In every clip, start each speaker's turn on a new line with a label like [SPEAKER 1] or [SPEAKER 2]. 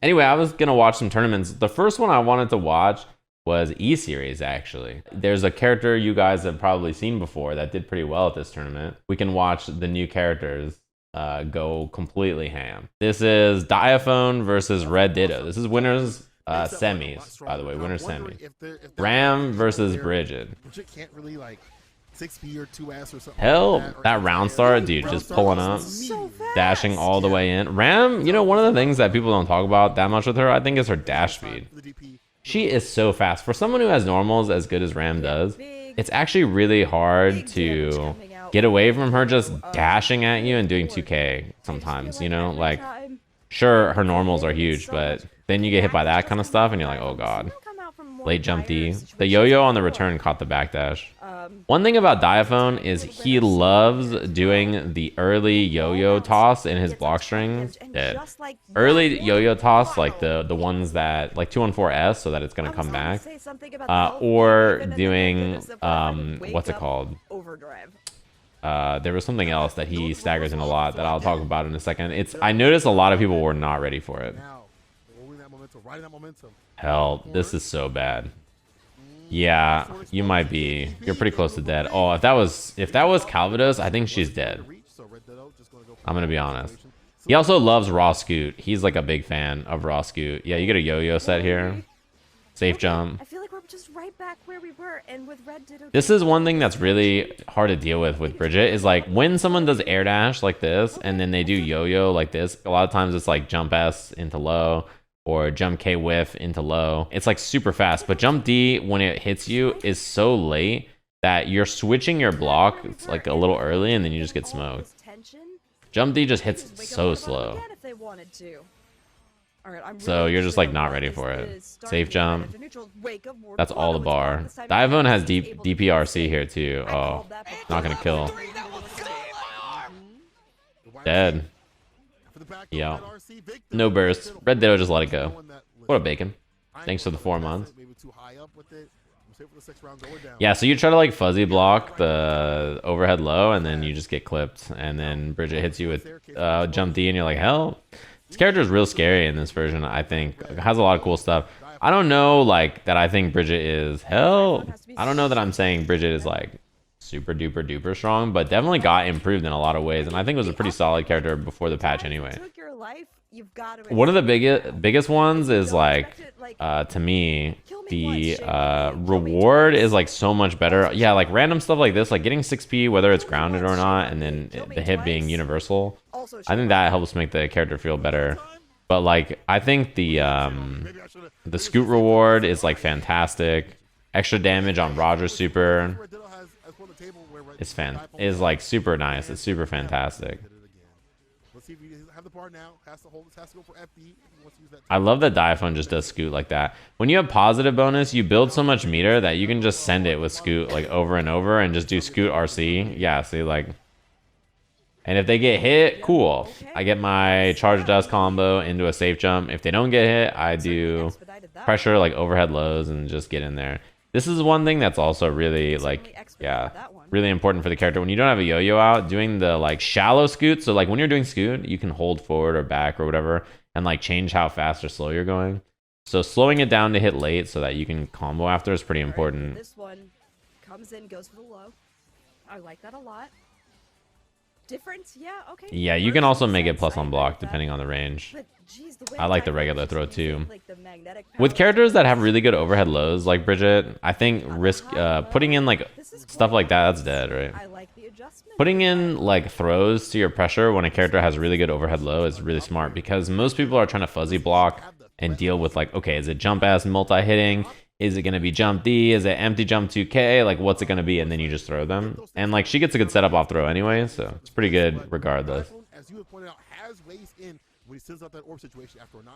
[SPEAKER 1] Anyway, I was gonna watch some tournaments. The first one I wanted to watch was E-Series, actually. There's a character you guys have probably seen before that did pretty well at this tournament. We can watch the new characters go completely ham. This is Diaphone versus RedDitto. This is winners semis, by the way, winners semi. Ram versus Bridget.
[SPEAKER 2] Bridget can't really like 6P or 2S or something.
[SPEAKER 1] Hell, that round start, dude, just pulling up, dashing all the way in. Ram, you know, one of the things that people don't talk about that much with her, I think, is her dash speed. She is so fast. For someone who has normals as good as Ram does, it's actually really hard to get away from her just dashing at you and doing 2K sometimes, you know? Like, sure, her normals are huge, but then you get hit by that kind of stuff and you're like, oh god. Late jump D. The yo-yo on the return caught the backdash. One thing about Diaphone is he loves doing the early yo-yo toss in his block strings. Early yo-yo toss, like the ones that, like 214S, so that it's going to come back. Or doing, what's it called? There was something else that he staggers in a lot that I'll talk about in a second. I noticed a lot of people were not ready for it. Hell, this is so bad. Yeah, you might be. You're pretty close to dead. Oh, if that was Calvados, I think she's dead. I'm gonna be honest. He also loves raw scoot. He's like a big fan of raw scoot. Yeah, you get a yo-yo set here. Safe jump.
[SPEAKER 3] I feel like we're just right back where we were, and with RedDitto.
[SPEAKER 1] This is one thing that's really hard to deal with Bridget, is like when someone does air dash like this and then they do yo-yo like this, a lot of times it's like jump S into low or jump K whiff into low. It's like super fast, but jump D when it hits you is so late that you're switching your block. It's like a little early and then you just get smoked. Jump D just hits so slow. So you're just like not ready for it. Safe jump. That's all the bar. Diaphone has DPRC here too. Oh, not gonna kill. Dead. Yeah. No burst. RedDitto just let it go. What a bacon. Thanks for the 4 months. Yeah, so you try to like fuzzy block the overhead low and then you just get clipped. And then Bridget hits you with jump D and you're like, hell. This character is real scary in this version, I think. It has a lot of cool stuff. I don't know like that I think Bridget is hell. I don't know that I'm saying Bridget is like super duper duper strong, but definitely got improved in a lot of ways, and I think it was a pretty solid character before the patch anyway. One of the biggest ones is like to me the reward is like so much better. Yeah, like random stuff like this, like getting 6P whether it's grounded or not, and then the hit being universal. I think that helps make the character feel better. But like I think the scoot reward is like fantastic. Extra damage on Roger super is like super nice. It's super fantastic. I love that Diaphone just does scoot like that. When you have positive bonus, you build so much meter that you can just send it with scoot like over and over and just do scoot RC. Yeah, see like, and if they get hit, cool. I get my charge dust combo into a safe jump. If they don't get hit, I do pressure like overhead lows and just get in there. This is one thing that's also really like, yeah, really important for the character. When you don't have a yo-yo out, doing the like shallow scoot. So like when you're doing scoot, you can hold forward or back or whatever and like change how fast or slow you're going. So slowing it down to hit late so that you can combo after is pretty important.
[SPEAKER 3] This one comes in, goes for the low. I like that a lot. Difference, yeah, okay.
[SPEAKER 1] Yeah, you can also make it plus on block depending on the range. I like the regular throw too. With characters that have really good overhead lows like Bridget, I think putting in like stuff like that, that's dead, right? Putting in like throws to your pressure when a character has really good overhead low is really smart, because most people are trying to fuzzy block and deal with like, okay, is it jump S multi-hitting? Is it going to be jump D? Is it empty jump 2K? Like, what's it going to be? And then you just throw them. And like, she gets a good setup off throw anyway, so it's pretty good regardless.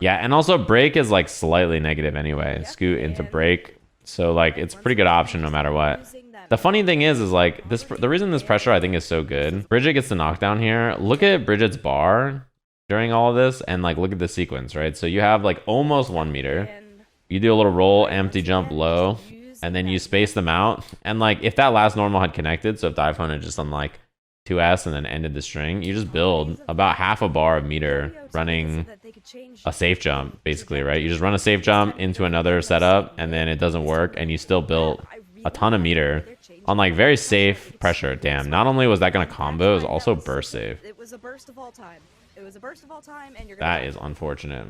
[SPEAKER 1] Yeah, and also break is like slightly negative anyway. Scoot into break. So like, it's a pretty good option no matter what. The funny thing is like, the reason this pressure I think is so good, Bridget gets the knockdown here. Look at Bridget's bar during all of this and like, look at the sequence, right? So you have like almost 1 meter. You do a little roll, empty jump low, and then you space them out. And like, if that last normal had connected, so if Diaphone had just done like 2S and then ended the string, you just build about half a bar of meter running a safe jump, basically, right? You just run a safe jump into another setup, and then it doesn't work, and you still built a ton of meter on like very safe pressure. Damn, not only was that gonna combo, it was also burst save.
[SPEAKER 3] It was a burst of all time. It was a burst of all time, and you're
[SPEAKER 1] That is unfortunate.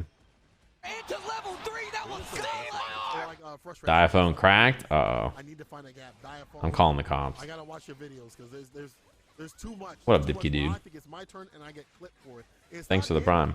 [SPEAKER 4] Into level 3, that was
[SPEAKER 1] Diaphone cracked. Uh-oh.
[SPEAKER 2] I need to find a gap. Diaphone.
[SPEAKER 1] I'm calling the cops.
[SPEAKER 2] I gotta watch your videos because there's too much.
[SPEAKER 1] What up, Dipkey dude?
[SPEAKER 2] I think it's my turn and I get clipped for it.
[SPEAKER 1] Thanks for the prime.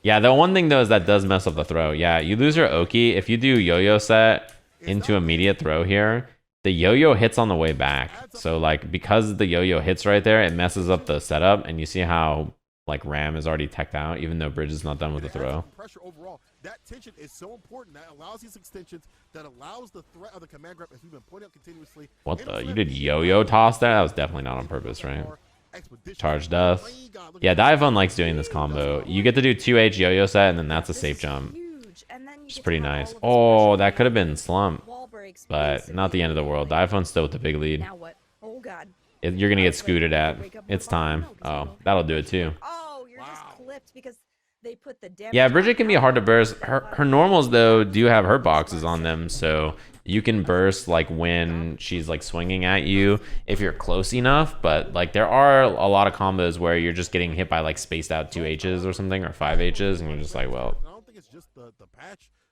[SPEAKER 1] Yeah, the one thing though is that does mess up the throw. Yeah, you lose your Oki. If you do yo-yo set into immediate throw here, the yo-yo hits on the way back. So like because the yo-yo hits right there, it messes up the setup, and you see how like Ram is already teched out, even though Bridget is not done with the throw.
[SPEAKER 2] Pressure overall. That tension is so important. That allows these extensions. That allows the threat of the command grab, as we've been pointing out continuously.
[SPEAKER 1] What the? You did yo-yo toss that? That was definitely not on purpose, right? Charge dust. Yeah, Diaphone likes doing this combo. You get to do 2H yo-yo set, and then that's a safe jump. Which is pretty nice. Oh, that could have been slump, but not the end of the world. Diaphone's still with the big lead.
[SPEAKER 3] Now what? Oh God.
[SPEAKER 1] You're gonna get scooted at. It's time. Oh, that'll do it too.
[SPEAKER 3] Oh, you're just clipped because they put the damage.
[SPEAKER 1] Yeah, Bridget can be hard to burst. Her normals though do have hurt boxes on them, so you can burst like when she's like swinging at you if you're close enough. But like there are a lot of combos where you're just getting hit by like spaced out 2Hs or something, or 5Hs, and you're just like, well,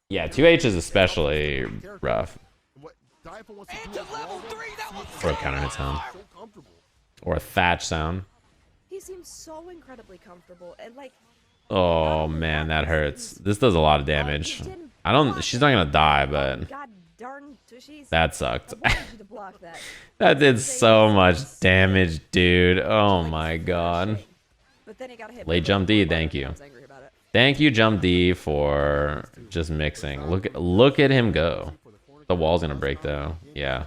[SPEAKER 1] yeah, 2H is especially rough. Or a counter hit sound. Or a thatch sound.
[SPEAKER 3] He seems so incredibly comfortable, and like.
[SPEAKER 1] Oh man, that hurts. This does a lot of damage. I don't. She's not gonna die, but that sucked. That did so much damage, dude. Oh my god. Late jump D, thank you. Thank you, jump D, for just mixing. Look at him go. The wall's gonna break though. Yeah.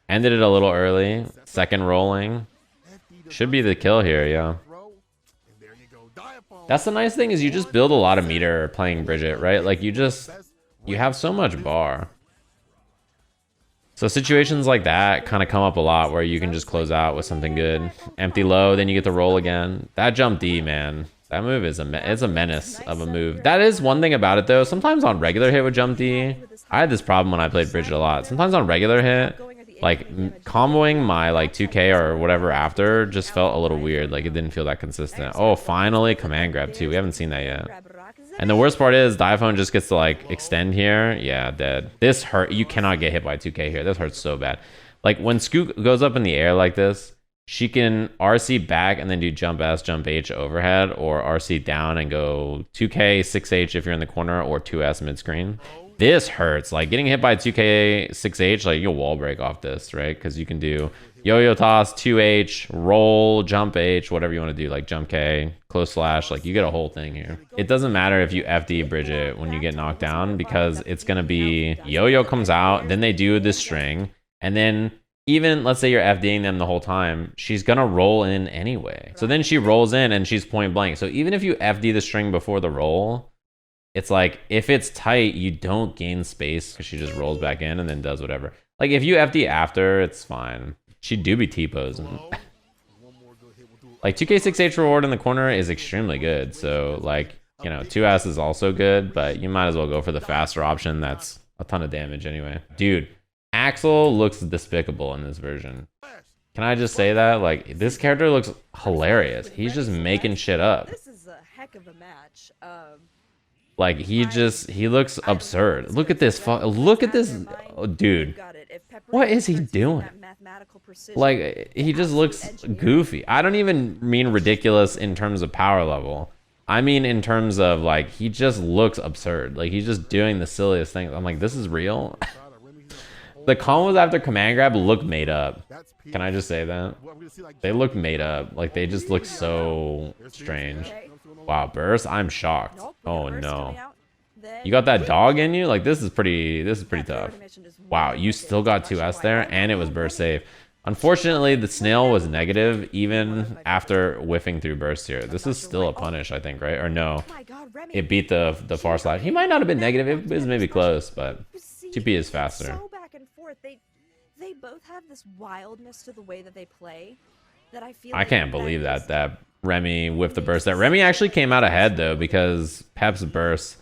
[SPEAKER 1] Ended it a little early. Second rolling. Should be the kill here, yeah. That's the nice thing, is you just build a lot of meter playing Bridget, right? Like you have so much bar. So situations like that kind of come up a lot where you can just close out with something good. Empty low, then you get the roll again. That jump D, man. That move is it's a menace of a move. That is one thing about it though. Sometimes on regular hit with jump D, I had this problem when I played Bridget a lot. Sometimes on regular hit, like comboing my like 2K or whatever after just felt a little weird. Like it didn't feel that consistent. Oh, finally command grab too. We haven't seen that yet. And the worst part is Diaphone just gets to like extend here. Yeah, dead. This hurt. You cannot get hit by 2K here. This hurts so bad. Like when Scoot goes up in the air like this, she can RC back and then do jump S, jump H overhead, or RC down and go 2K, 6H if you're in the corner, or 2S mid screen. This hurts. Like getting hit by 2K, 6H, like you'll wall break off this, right? Because you can do yo-yo toss, 2H, roll, jump H, whatever you want to do, like jump K, close slash, like you get a whole thing here. It doesn't matter if you FD Bridget when you get knocked down, because it's going to be yo-yo comes out, then they do this string, and then even let's say you're FDing them the whole time, she's gonna roll in anyway. So then she rolls in and she's point blank. So even if you FD the string before the roll, it's like if it's tight, you don't gain space because she just rolls back in and then does whatever. Like if you FD after, it's fine. She do be T-posing. Like 2K6H reward in the corner is extremely good. So like, you know, 2S is also good, but you might as well go for the faster option. That's a ton of damage anyway. Dude, Axel looks despicable in this version. Can I just say that? Like, this character looks hilarious. He's just making shit up.
[SPEAKER 3] This is a heck of a match.
[SPEAKER 1] Like, he looks absurd. Look at this. Look at this. Oh, dude. What is he doing? Like, he just looks goofy. I don't even mean ridiculous in terms of power level. I mean in terms of, like, he just looks absurd. Like, he's just doing the silliest things. I'm like, this is real? The combos after command grab look made up. Can I just say that? They look made up. Like, they just look so strange. Wow, burst? I'm shocked. Oh no. You got that dog in you? Like, this is pretty tough. Wow, you still got 2S there, and it was burst safe. Unfortunately, the snail was negative even after whiffing through burst here. This is still a punish, I think, right? Or no, it beat the far slash. He might not have been negative. It was maybe close, but 2P is faster.
[SPEAKER 3] They both have this wildness to the way that they play, that I feel
[SPEAKER 1] I
[SPEAKER 3] like
[SPEAKER 1] can't
[SPEAKER 3] that
[SPEAKER 1] believe
[SPEAKER 3] is-
[SPEAKER 1] that Remi whiffed the burst. That Remi actually came out ahead though because Pep's burst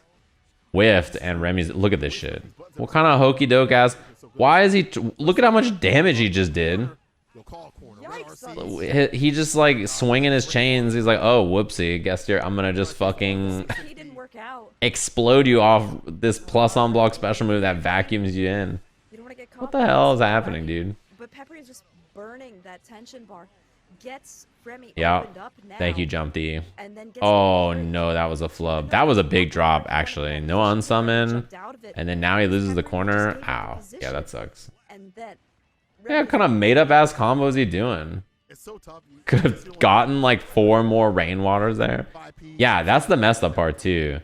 [SPEAKER 1] whiffed and Remi's. Look at this shit. What kind of hokey doke ass? Why is he? Look at how much damage he just did.
[SPEAKER 2] You'll call corner. Red
[SPEAKER 3] Yikes,
[SPEAKER 2] RC.
[SPEAKER 1] He just like swinging his chains. He's like, oh whoopsie. Guess you're. I'm gonna just fucking
[SPEAKER 3] He didn't work out.
[SPEAKER 1] explode you off this plus on block special move that vacuums you in.
[SPEAKER 3] You don't want to get caught.
[SPEAKER 1] What the
[SPEAKER 3] by
[SPEAKER 1] hell is
[SPEAKER 3] this.
[SPEAKER 1] happening, dude?
[SPEAKER 3] But Peppery is just burning that tension bar. Gets Remi
[SPEAKER 1] Yeah.
[SPEAKER 3] opened up now.
[SPEAKER 1] Thank you, Jump D.
[SPEAKER 3] And then gets
[SPEAKER 1] Oh
[SPEAKER 3] the
[SPEAKER 1] no, that was a flub. That was a big drop actually. No unsummon.
[SPEAKER 3] jumped out of it.
[SPEAKER 1] And then now he loses the
[SPEAKER 3] Peppery
[SPEAKER 1] corner.
[SPEAKER 3] just gave him
[SPEAKER 1] Ow.
[SPEAKER 3] position.
[SPEAKER 1] Yeah, that sucks.
[SPEAKER 3] And then
[SPEAKER 1] Yeah,
[SPEAKER 3] Remi
[SPEAKER 1] what kind of made up ass combos is he doing?
[SPEAKER 2] It's so tough. You
[SPEAKER 1] Could
[SPEAKER 2] just
[SPEAKER 1] have
[SPEAKER 2] don't
[SPEAKER 1] gotten like 4 more rainwaters there.
[SPEAKER 2] 5P.
[SPEAKER 1] Yeah, that's the messed up part too.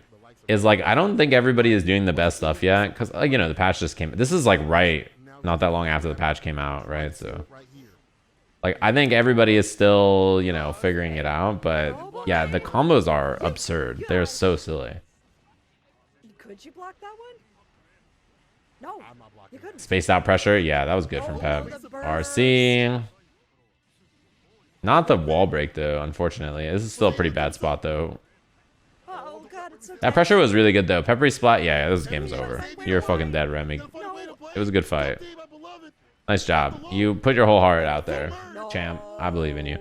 [SPEAKER 1] Is like I don't think everybody is doing the best stuff yet because you know the patch just came. This is like right not that long after the patch came out, right? So
[SPEAKER 2] Right here.
[SPEAKER 1] like I think everybody is still you know figuring it out, but yeah, the combos are absurd. They're so silly.
[SPEAKER 3] Could you block that one? No,
[SPEAKER 2] I'm not blocking.
[SPEAKER 3] you couldn't.
[SPEAKER 1] Spaced out pressure, yeah, that was good from Pep.
[SPEAKER 3] the burst.
[SPEAKER 1] RC. Not the wall break though, unfortunately. This is still a pretty bad spot though.
[SPEAKER 3] Oh god, it's so
[SPEAKER 1] That pressure was really good though. PepperySplash, yeah, this game's over. You're fucking dead, Remi. It was a good fight. Nice job. You put your whole heart out there, champ. I believe in you.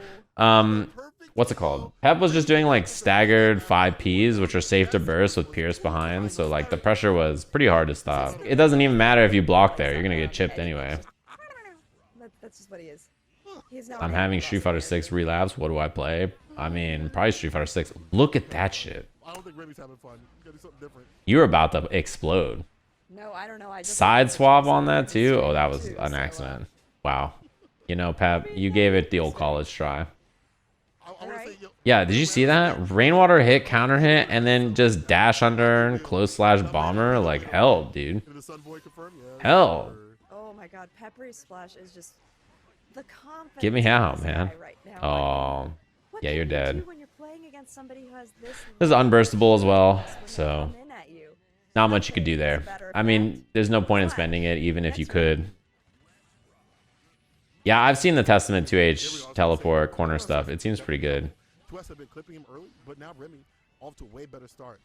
[SPEAKER 1] What's it called? Pep was just doing like staggered 5Ps, which are safe to burst with Pierce behind. So like the pressure was pretty hard to stop. It doesn't even matter if you block there. You're gonna get chipped anyway.
[SPEAKER 3] That's just what he is. He's now
[SPEAKER 1] I'm having Street Fighter 6 relapse. What do I play? I mean, probably Street Fighter 6. Look at that shit.
[SPEAKER 2] I don't think Remi's having fun. You gotta do something different.
[SPEAKER 1] You were about to explode.
[SPEAKER 3] No, I don't know. I just
[SPEAKER 1] Side swap on that too? Oh, that was an accident. Wow. You know, Pep, you gave it the old college try.
[SPEAKER 2] I wanna say, yo,
[SPEAKER 1] Yeah, did you see that? Rainwater hit, counter hit, and then just dash under, close slash bomber. Like, hell, dude.
[SPEAKER 2] Did the Sun Boy confirm? Yeah.
[SPEAKER 1] Hell.
[SPEAKER 3] Oh my god, PepperySplash is just the confidence.
[SPEAKER 1] Get me
[SPEAKER 3] in
[SPEAKER 1] out,
[SPEAKER 3] this
[SPEAKER 1] man.
[SPEAKER 3] guy right now.
[SPEAKER 1] Oh,
[SPEAKER 3] What
[SPEAKER 1] yeah,
[SPEAKER 3] can
[SPEAKER 1] you're
[SPEAKER 3] you
[SPEAKER 1] dead.
[SPEAKER 3] do when you're playing against somebody who has this
[SPEAKER 1] This is unburstable as well, so
[SPEAKER 3] come in at you?
[SPEAKER 1] not much you could do there. I mean, there's no point in spending it, even if you could. Yeah, I've seen the Testament 2H teleport corner stuff. It seems pretty good.
[SPEAKER 2] 2S have been clipping him early, but now Remi off to a way better start.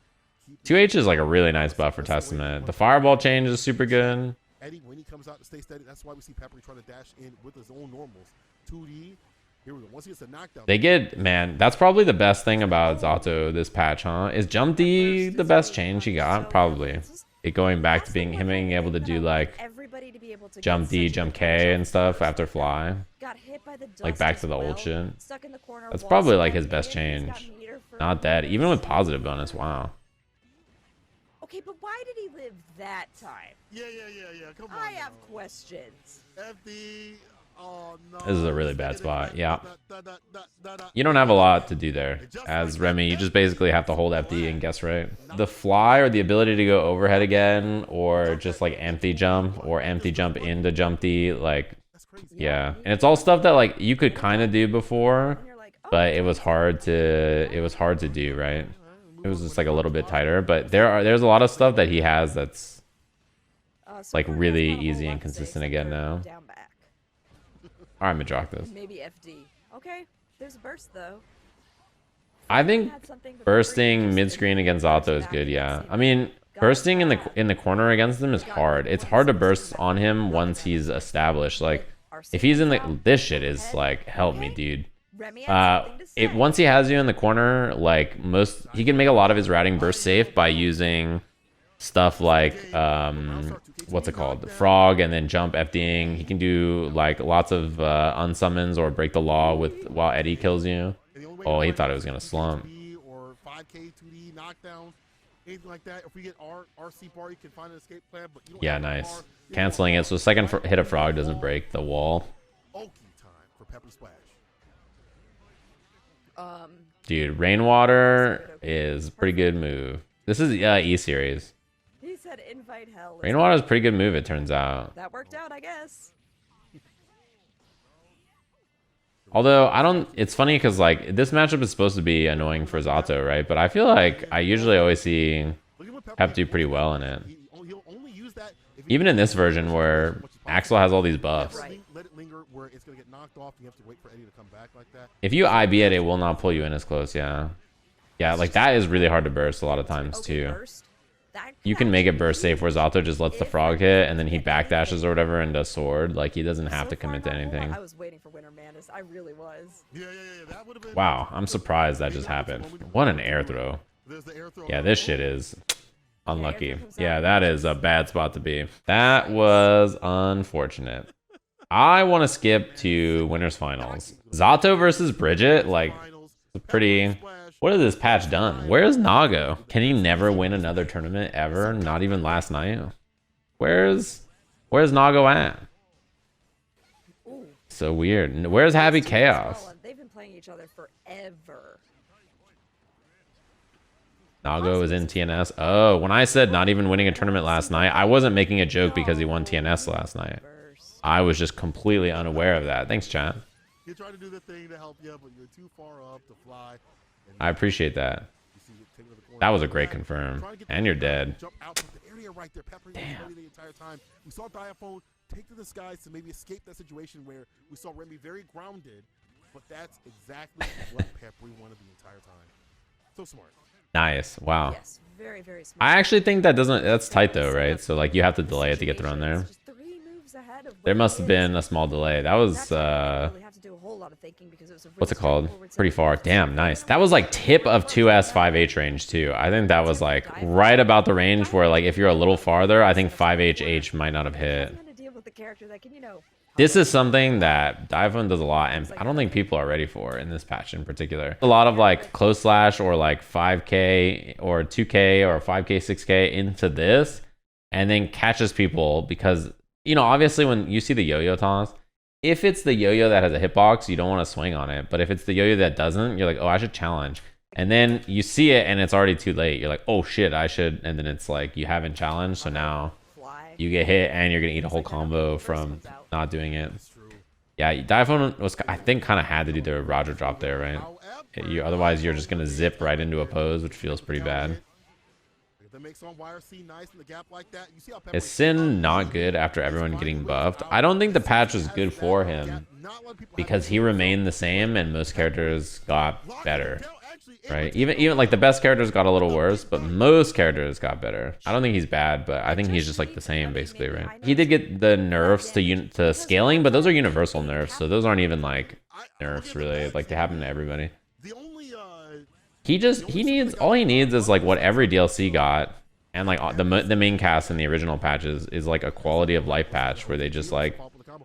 [SPEAKER 1] 2H is like a really nice buff for Testament. The fireball change is super good.
[SPEAKER 2] Eddie, when he comes out to stay steady, that's why we see Peppery trying to dash in with his own normals. 2D. Here we go. Once he gets a knockdown.
[SPEAKER 1] They get, man, that's probably the best thing about Zato this patch, huh? Is Jump D the best change he got? Probably. It going back to being him being able to do like
[SPEAKER 3] everybody to be able to
[SPEAKER 1] Jump
[SPEAKER 3] get
[SPEAKER 1] D,
[SPEAKER 3] such
[SPEAKER 1] Jump
[SPEAKER 3] a
[SPEAKER 1] K and stuff after fly.
[SPEAKER 3] got hit by the
[SPEAKER 1] Like
[SPEAKER 3] dust
[SPEAKER 1] back
[SPEAKER 3] as
[SPEAKER 1] to the old
[SPEAKER 3] well,
[SPEAKER 1] shit.
[SPEAKER 3] stuck in the corner,
[SPEAKER 1] That's
[SPEAKER 3] wall
[SPEAKER 1] probably like
[SPEAKER 3] spam,
[SPEAKER 1] his best
[SPEAKER 3] and he's got
[SPEAKER 1] change.
[SPEAKER 3] meter for
[SPEAKER 1] Not dead, even with positive bonus. Wow.
[SPEAKER 3] Okay, but why did he live that time?
[SPEAKER 2] Yeah. Come on.
[SPEAKER 3] I have
[SPEAKER 2] now.
[SPEAKER 3] questions.
[SPEAKER 2] FD. Oh, no.
[SPEAKER 1] This is a really bad spot. Yeah.
[SPEAKER 2] Da.
[SPEAKER 1] You don't have a lot to do there. As Remi, you just basically have to hold FD and guess right. The fly or the ability to go overhead again, or just like empty jump, or empty jump into Jump D, like,
[SPEAKER 2] That's crazy.
[SPEAKER 1] yeah. And it's all stuff that like you could kind of do before,
[SPEAKER 3] And you're like, oh,
[SPEAKER 1] but it was hard to do, right? It was just like a little bit tighter, but there's a lot of stuff that he has that's
[SPEAKER 3] so
[SPEAKER 1] like
[SPEAKER 3] far,
[SPEAKER 1] really
[SPEAKER 3] there's not a whole
[SPEAKER 1] easy
[SPEAKER 3] lot
[SPEAKER 1] and
[SPEAKER 3] to say
[SPEAKER 1] consistent
[SPEAKER 3] except
[SPEAKER 1] again
[SPEAKER 3] for
[SPEAKER 1] now.
[SPEAKER 3] Down back.
[SPEAKER 1] All right, Madrock this.
[SPEAKER 3] Maybe FD. Okay, there's a burst though.
[SPEAKER 1] I think
[SPEAKER 3] Had something, but
[SPEAKER 1] bursting
[SPEAKER 3] Bridget
[SPEAKER 1] mid
[SPEAKER 3] just
[SPEAKER 1] screen
[SPEAKER 3] didn't
[SPEAKER 1] against
[SPEAKER 3] burst
[SPEAKER 1] Zato is
[SPEAKER 3] back
[SPEAKER 1] good,
[SPEAKER 3] in the
[SPEAKER 1] yeah.
[SPEAKER 3] same
[SPEAKER 1] I mean,
[SPEAKER 3] way. Got
[SPEAKER 1] bursting in
[SPEAKER 3] back.
[SPEAKER 1] the corner against them is hard. It's hard to burst on him once he's established. Like if he's in the this shit is like help me, dude.
[SPEAKER 3] Remi had something to say.
[SPEAKER 1] Once he has you in the corner, like he can make a lot of his routing burst safe by using stuff like what's it called, frog, and then jump FDing. He can do like lots of unsummons or break the law with while Eddie kills you. Oh, he thought it was gonna slump.
[SPEAKER 2] Or 5K 2D knockdowns, anything like that. If we get RC bar, you can find an escape plan. But you don't
[SPEAKER 1] Yeah,
[SPEAKER 2] have
[SPEAKER 1] nice.
[SPEAKER 2] R, you
[SPEAKER 1] Canceling
[SPEAKER 2] don't
[SPEAKER 1] it, so second hit of frog doesn't break the wall.
[SPEAKER 2] Okie time for PepperySplash.
[SPEAKER 1] Dude, Rainwater is a pretty good move. This is E series.
[SPEAKER 3] He said invite hell. Let's
[SPEAKER 1] Rainwater is a pretty good move, it turns out.
[SPEAKER 3] That worked out, I guess.
[SPEAKER 1] Although I don't, it's funny because like this matchup is supposed to be annoying for Zato, right? But I feel like I usually always see
[SPEAKER 2] Look at what
[SPEAKER 1] Pep do pretty well in it.
[SPEAKER 2] He'll only use that if he
[SPEAKER 1] Even in this version where Axel has all these buffs.
[SPEAKER 3] Right.
[SPEAKER 2] let it linger where where it's gonna get knocked off. You have to wait for Eddie to come back like that.
[SPEAKER 1] If you IB it, it will not pull you in as close. Yeah. Yeah, like that is really hard to burst a lot of times too. You can make it burst safe where Zato just lets the frog hit and then he backdashes or whatever and does sword. Like he doesn't have to commit to anything.
[SPEAKER 3] I was waiting for Winter Madness. I really was.
[SPEAKER 2] Yeah. That would have been.
[SPEAKER 1] Wow, I'm surprised that just happened. What an air throw.
[SPEAKER 2] There's the air throw.
[SPEAKER 1] Yeah, this shit is unlucky. Yeah, that is a bad spot to be. That was unfortunate. I want to skip to winners finals. Zato versus Bridget, like pretty. What has this patch done? Where's Nago? Can he never win another tournament ever? Not even last night. Where's Nago at? So weird. Where's Happy Chaos?
[SPEAKER 3] They've been playing each other forever.
[SPEAKER 1] Nago is in TNS. Oh, when I said not even winning a tournament last night, I wasn't making a joke because he won TNS last night. I was just completely unaware of that. Thanks, chat.
[SPEAKER 2] You try to do the thing to help you, but you're too far up to fly.
[SPEAKER 1] I appreciate that. That was a great confirm. And you're dead.
[SPEAKER 2] Jump out of the area right there. Peppery was ready the entire time. We saw Diaphone take to the skies to maybe escape that situation where we saw Remi very grounded, but that's exactly what Peppery wanted the entire time. So smart.
[SPEAKER 1] Nice. Wow.
[SPEAKER 3] Yes, very, very smart.
[SPEAKER 1] I actually think that's tight though, right? So like you have to delay it to get thrown there. There must have been a small delay. That was what's it called? Pretty far. Damn, nice. That was like tip of 2S 5H range too. I think that was like right about the range where like if you're a little farther, I think 5HH might not have hit. This is something that Diaphone does a lot, and I don't think people are ready for in this patch in particular. A lot of like close slash or like 5K or 2K or 5K, 6K into this, and then catches people because, you know, obviously when you see the yo-yo toss, if it's the yo-yo that has a hitbox, you don't want to swing on it. But if it's the yo-yo that doesn't, you're like, oh, I should challenge. And then you see it and it's already too late. You're like, oh shit, I should. And then it's like, you haven't challenged. So now you get hit and you're going to eat a whole combo from not doing it. Yeah, Diaphone was, I think, kind of had to do the Roger drop there, right? Otherwise, you're just going to zip right into a pose, which feels pretty bad. Is Sin not good after everyone getting buffed? I don't think the patch was good for him because he remained the same and most characters got better, right? Even like the best characters got a little worse, but most characters got better. I don't think he's bad, but I think he's just like the same basically, right? He did get the nerfs to scaling, but those are universal nerfs, so those aren't even like nerfs really. Like they happen to everybody. He needs, all he needs is like what every DLC got, and like the main cast in the original patches is like a quality of life patch where they just like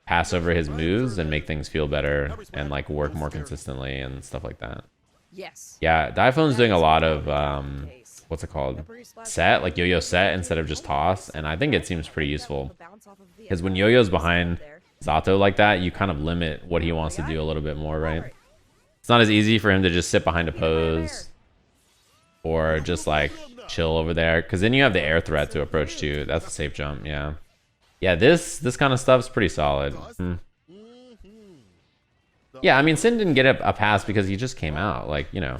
[SPEAKER 1] pass over his moves and make things feel better and like work more consistently and stuff like that.
[SPEAKER 3] Yes.
[SPEAKER 1] Yeah, Diaphone's doing a lot of what's it called? Set, like yo-yo set instead of just toss, and I think it seems pretty useful. Because when yo-yo's behind Zato like that, you kind of limit what he wants to do a little bit more, right? It's not as easy for him to just sit behind a pose or just like chill over there, because then you have the air threat to approach too. That's a safe jump. Yeah, this kind of stuff's pretty solid. Yeah, I mean, Sin didn't get a pass because he just came out. Like, you know,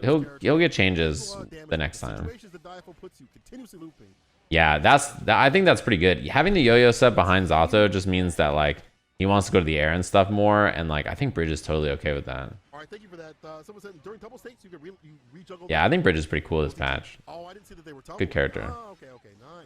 [SPEAKER 1] he'll get changes the next time. Yeah, I think that's pretty good. Having the yo-yo set behind Zato just means that like he wants to go to the air and stuff more, and like I think Bridge is totally okay with that.
[SPEAKER 2] All right, thank you for that. Someone said during double stakes you can re-juggle.
[SPEAKER 1] Yeah, I think Bridge is pretty cool this patch.
[SPEAKER 2] Oh, I didn't see that they were
[SPEAKER 1] good character.
[SPEAKER 2] Oh, okay, nice.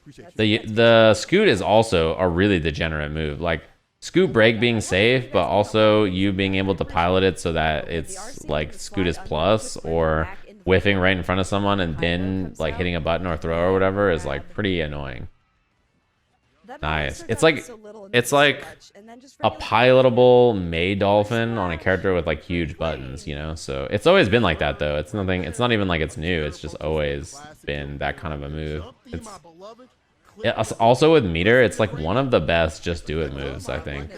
[SPEAKER 2] Appreciate you.
[SPEAKER 1] The scoot is also a really degenerate move. Like scoot break being safe, but also you being able to pilot it so that it's like scoot is plus or whiffing right in front of someone and then like hitting a button or throw or whatever is like pretty annoying. Nice. It's like a pilotable May dolphin on a character with like huge buttons, you know. So it's always been like that though. It's not even like it's new. It's just always been that kind of a move. It's also with meter, it's like one of the best just do it moves, I think.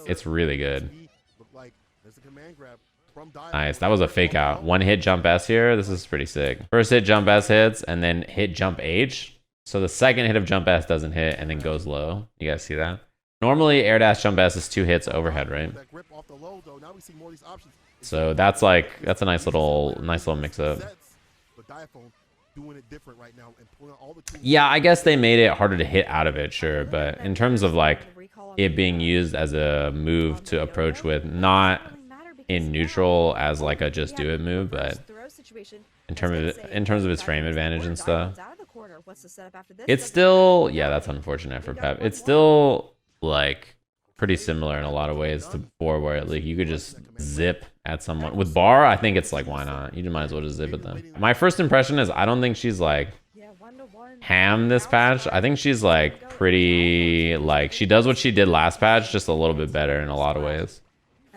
[SPEAKER 1] It's really good. Nice. That was a fake out. One hit jump S here. This is pretty sick. First hit jump S hits and then hit jump H. So the second hit of jump S doesn't hit and then goes low. You guys see that? Normally air dash jump S is 2 hits overhead, right? So that's a nice little mix up.
[SPEAKER 2] doing it different right now and pulling out all the tools.
[SPEAKER 1] Yeah, I guess they made it harder to hit out of it, sure, but in terms of like it being used as a move to approach with, not in neutral as like a just do it move, but in terms of its frame advantage and stuff, it's still, yeah, that's unfortunate for Pep. It's still like pretty similar in a lot of ways to before, where like you could just zip at someone with bar. I think it's like, why not? You might as well just zip at them. My first impression is I don't think she's like ham this patch. I think she's like pretty, like she does what she did last patch, just a little bit better in a lot of ways.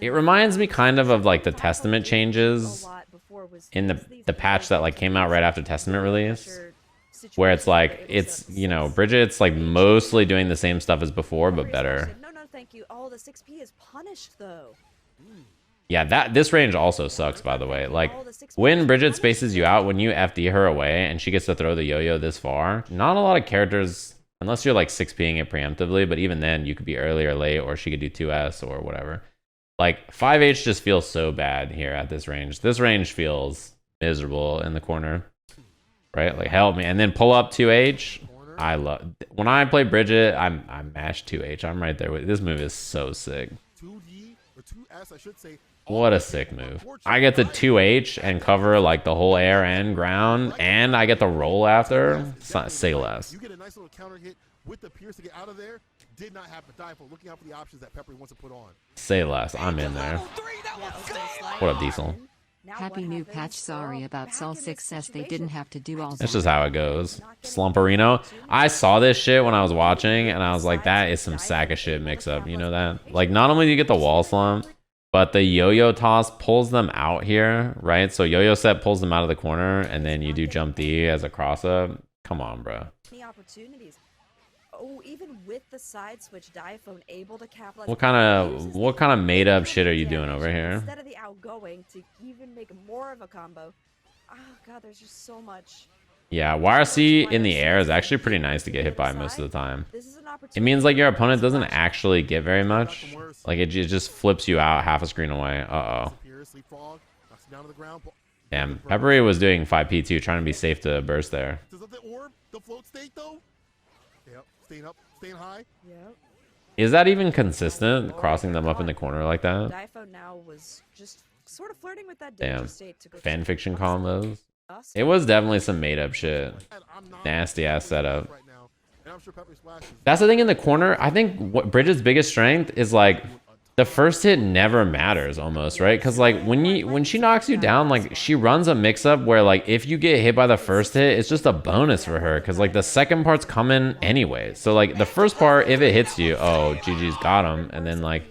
[SPEAKER 1] It reminds me kind of like the Testament changes in the patch that like came out right after Testament release, where it's like, it's, you know, Bridget's like mostly doing the same stuff as before but better.
[SPEAKER 3] No, thank you. All the 6P is punished though.
[SPEAKER 1] Yeah, this range also sucks, by the way. Like, when Bridget spaces you out, when you FD her away and she gets to throw the yo-yo this far, not a lot of characters, unless you're like 6Ping it preemptively, but even then you could be early or late, or she could do 2S or whatever. Like, 5H just feels so bad here at this range. This range feels miserable in the corner, right? Like, help me. And then pull up 2H. I love, when I play Bridget, I mash 2H. I'm right there with, this move is so sick.
[SPEAKER 2] 2D or 2S, I should say.
[SPEAKER 1] What a sick move. I get to 2H and cover like the whole air and ground, and I get the roll after. Say less.
[SPEAKER 2] You get a nice little counter hit with the Pierce to get out of there. Did not happen. Diaphone looking out for the options that Peppery wants to put on.
[SPEAKER 1] Say less. I'm in there. What up, Diesel?
[SPEAKER 5] Happy new patch. Sorry about Sol 6 says they didn't have to do all that.
[SPEAKER 1] That's just how it goes. Slumperino. I saw this shit when I was watching, and I was like, that is some sack of shit mix up. You know that? Like, not only do you get the wall slump, but the yo-yo toss pulls them out here, right? So yo-yo set pulls them out of the corner, and then you do jump D as a cross-up. Come on, bro.
[SPEAKER 3] Opportunities. Oh, even with the side switch, Diaphone able to capitalize.
[SPEAKER 1] What kind of made up shit are you doing over here?
[SPEAKER 3] Instead of the outgoing to even make more of a combo. Oh god, there's just so much.
[SPEAKER 1] Yeah, YRC in the air is actually pretty nice to get hit by most of the time. It means like your opponent doesn't actually get very much. Like it just flips you out half a screen away. Uh-oh. Damn, Peppery was doing 5P2, trying to be safe to burst there. Is that even consistent, crossing them up in the corner like that?
[SPEAKER 3] Diaphone now was just sort of flirting with that
[SPEAKER 1] damn
[SPEAKER 3] state to go
[SPEAKER 1] fanfiction combos. It was definitely some made up shit. Nasty ass setup. That's the thing in the corner. I think what Bridget's biggest strength is like the first hit never matters almost, right? Because like when she knocks you down, like she runs a mix up where like if you get hit by the first hit, it's just a bonus for her because like the second part's coming anyway. So like the first part, if it hits you, oh, GG's got him, and then like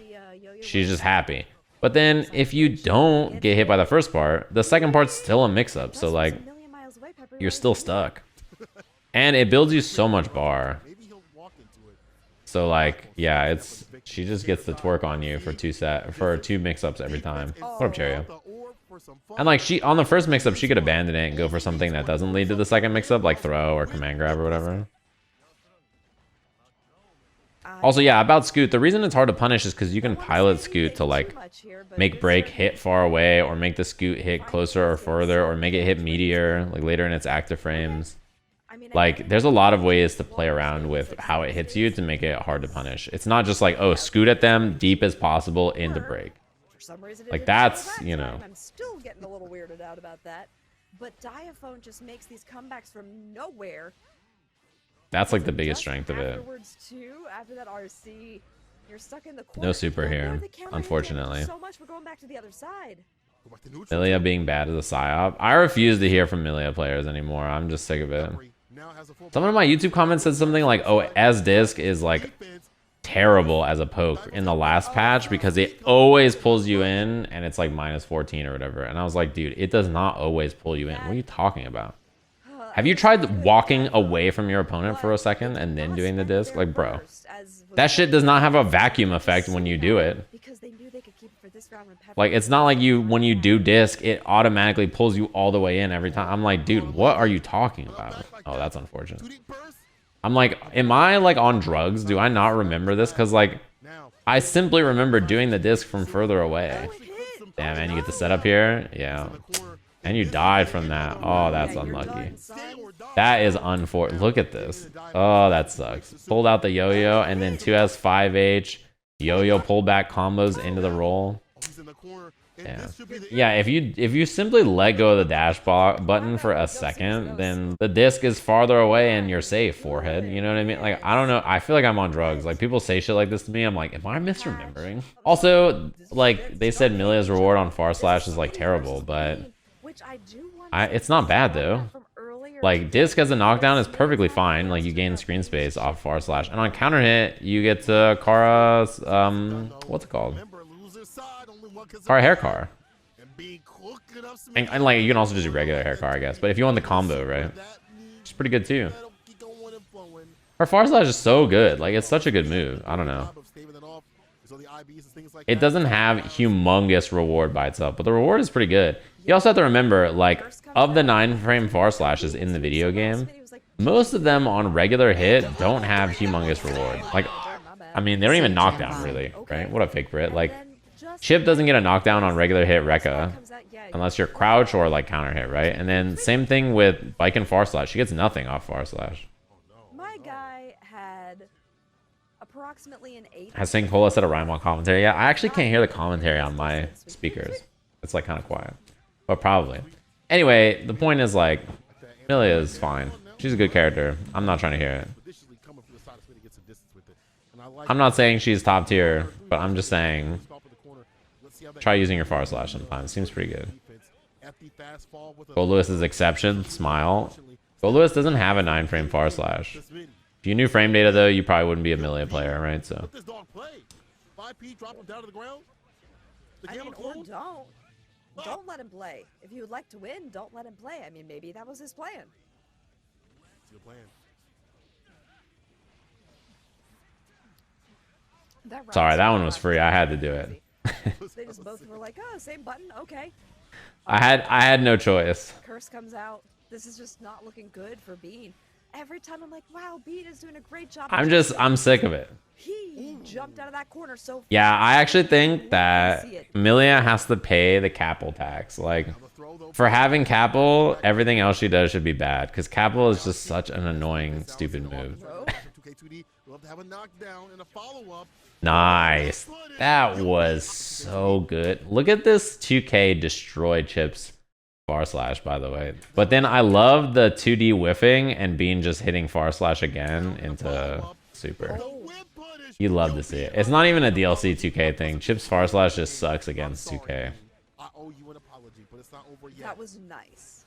[SPEAKER 1] she's just happy. But then if you don't get hit by the first part, the second part's still a mix up. So like you're still stuck. And it builds you so much bar. So like, yeah, it's she just gets to twerk on you for two mix-ups every time. What up, Cherio? And like she on the first mix-up, she could abandon it and go for something that doesn't lead to the second mix-up, like throw or command grab or whatever. Also, yeah, about Scoot, the reason it's hard to punish is because you can pilot Scoot to like make break hit far away, or make the Scoot hit closer or further, or make it hit meteor like later in its active frames. Like there's a lot of ways to play around with how it hits you to make it hard to punish. It's not just like, oh, Scoot at them deep as possible into break. Like that's, you know.
[SPEAKER 3] I'm still getting a little weirded out about that. But Diaphone just makes these comebacks from nowhere.
[SPEAKER 1] That's like the biggest strength of it.
[SPEAKER 3] Afterwards too, after that RC, you're stuck in the corner.
[SPEAKER 1] No super here, unfortunately.
[SPEAKER 3] So much for going back to the other side.
[SPEAKER 1] Milia being bad as a psyop. I refuse to hear from Milia players anymore. I'm just sick of it. Someone in my YouTube comments said something like, oh, as disc is like terrible as a poke in the last patch because it always pulls you in and it's like -14 or whatever. And I was like, dude, it does not always pull you in. What are you talking about? Have you tried walking away from your opponent for a second and then doing the disc? Like, bro, that shit does not have a vacuum effect when you do it. Like, it's not like when you do disc, it automatically pulls you all the way in every time. I'm like, dude, what are you talking about? Oh, that's unfortunate. I'm like, am I like on drugs? Do I not remember this? Because like, I simply remember doing the disc from further away. Damn, man, you get the setup here. Yeah. And you died from that. Oh, that's unlucky. That is unfortunate. Look at this. Oh, that sucks. Pulled out the yo-yo and then 2S 5H. Yo-yo pullback combos into the roll. Yeah, if you simply let go of the dash button for a second, then the disc is farther away and you're safe, forehead. You know what I mean? Like, I don't know. I feel like I'm on drugs. Like, people say shit like this to me. I'm like, am I misremembering? Also, like, they said Milia's reward on far slash is, like, terrible, but it's not bad, though. Like, disc as a knockdown is perfectly fine. Like, you gain screen space off far slash. And on counter hit, you get to Kara's, what's it called? Kara hair car. And like, you can also just do regular hair car, I guess. But if you want the combo, right? It's pretty good, too. Her far slash is so good. Like, it's such a good move. I don't know. It doesn't have humongous reward by itself, but the reward is pretty good. You also have to remember, like, of the 9-frame far slashes in the video game, most of them on regular hit don't have humongous reward. Like, I mean, they don't even knock down, really, right? What a fake Brit. Like, Chipp doesn't get a knockdown on regular hit Rekka, unless you're crouch or, like, counter hit, right? And then same thing with Bike and far slash. She gets nothing off far slash.
[SPEAKER 3] My guy had approximately an 8.
[SPEAKER 1] Has St. Cola said a rhyme on commentary? Yeah, I actually can't hear the commentary on my speakers. It's, like, kind of quiet. But probably. Anyway, the point is, like, Milia is fine. She's a good character. I'm not trying to hear it. I'm not saying she's top tier, but I'm just saying try using your far slash sometimes. Seems pretty good. Gold Lewis's exception. Smile. Gold Lewis doesn't have a 9-frame far slash. If you knew frame data, though, you probably wouldn't be a Milia player, right? So.
[SPEAKER 3] I mean, or don't let him play. If you would like to win, don't let him play. I mean, maybe that was his plan.
[SPEAKER 1] Sorry, that one was free. I had to do it.
[SPEAKER 3] They just both were like, oh, same button, okay.
[SPEAKER 1] I had no choice.
[SPEAKER 3] Curse comes out. This is just not looking good for Bean. Every time I'm like, wow, Bean is doing a great job.
[SPEAKER 1] I'm sick of it.
[SPEAKER 3] He jumped out of that corner so fast.
[SPEAKER 1] Yeah, I actually think that Milia has to pay the Capel tax. Like, for having Capel, everything else she does should be bad. Because Capel is just such an annoying, stupid move. Nice. That was so good. Look at this 2K destroy Chipp's far slash, by the way. But then I love the 2D whiffing and Bean just hitting far slash again into super. You love to see it. It's not even a DLC 2K thing. Chipp's far slash just sucks against 2K.
[SPEAKER 3] That was nice.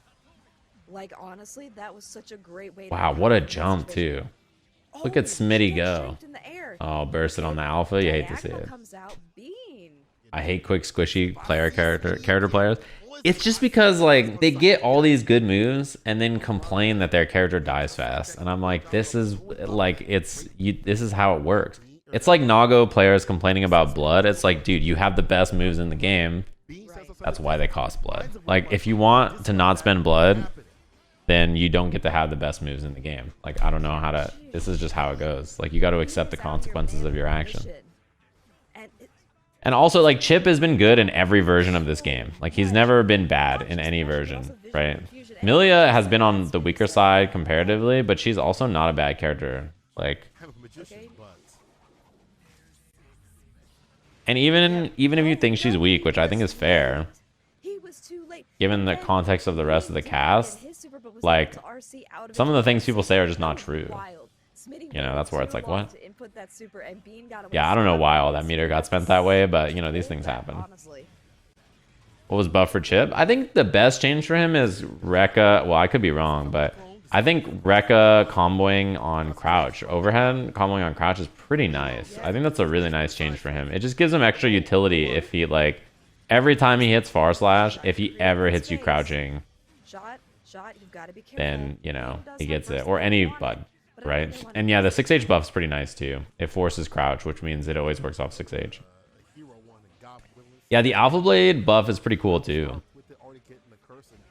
[SPEAKER 3] Like, honestly, that was such a great way.
[SPEAKER 1] Wow, what a jump, too. Look at Smitty go. Oh, bursted on the alpha. You hate to see it. I hate quick, squishy character players. It's just because, like, they get all these good moves and then complain that their character dies fast. And I'm like, this is, like, this is how it works. It's like Nago players complaining about blood. It's like, dude, you have the best moves in the game. That's why they cost blood. Like, if you want to not spend blood, then you don't get to have the best moves in the game. Like, I don't know how to... This is just how it goes. Like, you got to accept the consequences of your action. And also, like, Chipp has been good in every version of this game. Like, he's never been bad in any version, right? Milia has been on the weaker side comparatively, but she's also not a bad character. Like... And even if you think she's weak, which I think is fair, given the context of the rest of the cast, like, some of the things people say are just not true. You know, that's where it's like, what? Yeah, I don't know why all that meter got spent that way, but, you know, these things happen. What was buff for Chipp? I think the best change for him is Rekka. Well, I could be wrong, but I think Rekka comboing on crouch, overhead comboing on crouch is pretty nice. I think that's a really nice change for him. It just gives him extra utility if he, like, every time he hits far slash, if he ever hits you crouching, then, you know, he gets it. Or any bud, right? And yeah, the 6H buff is pretty nice too. It forces crouch, which means it always works off 6H. Yeah, the Alpha Blade buff is pretty cool too.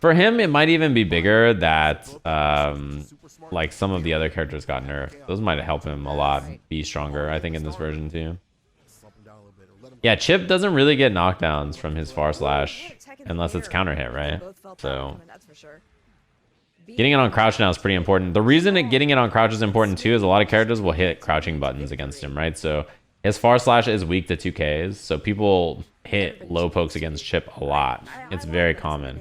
[SPEAKER 1] For him, it might even be bigger that, like, some of the other characters got nerfed. Those might help him a lot be stronger, I think, in this version too. Yeah, Chipp doesn't really get knockdowns from his far slash unless it's counter hit, right? So Getting it on crouch now is pretty important. The reason getting it on crouch is important too is a lot of characters will hit crouching buttons against him, right? So his far slash is weak to 2Ks, so people hit low pokes against Chipp a lot. It's very common,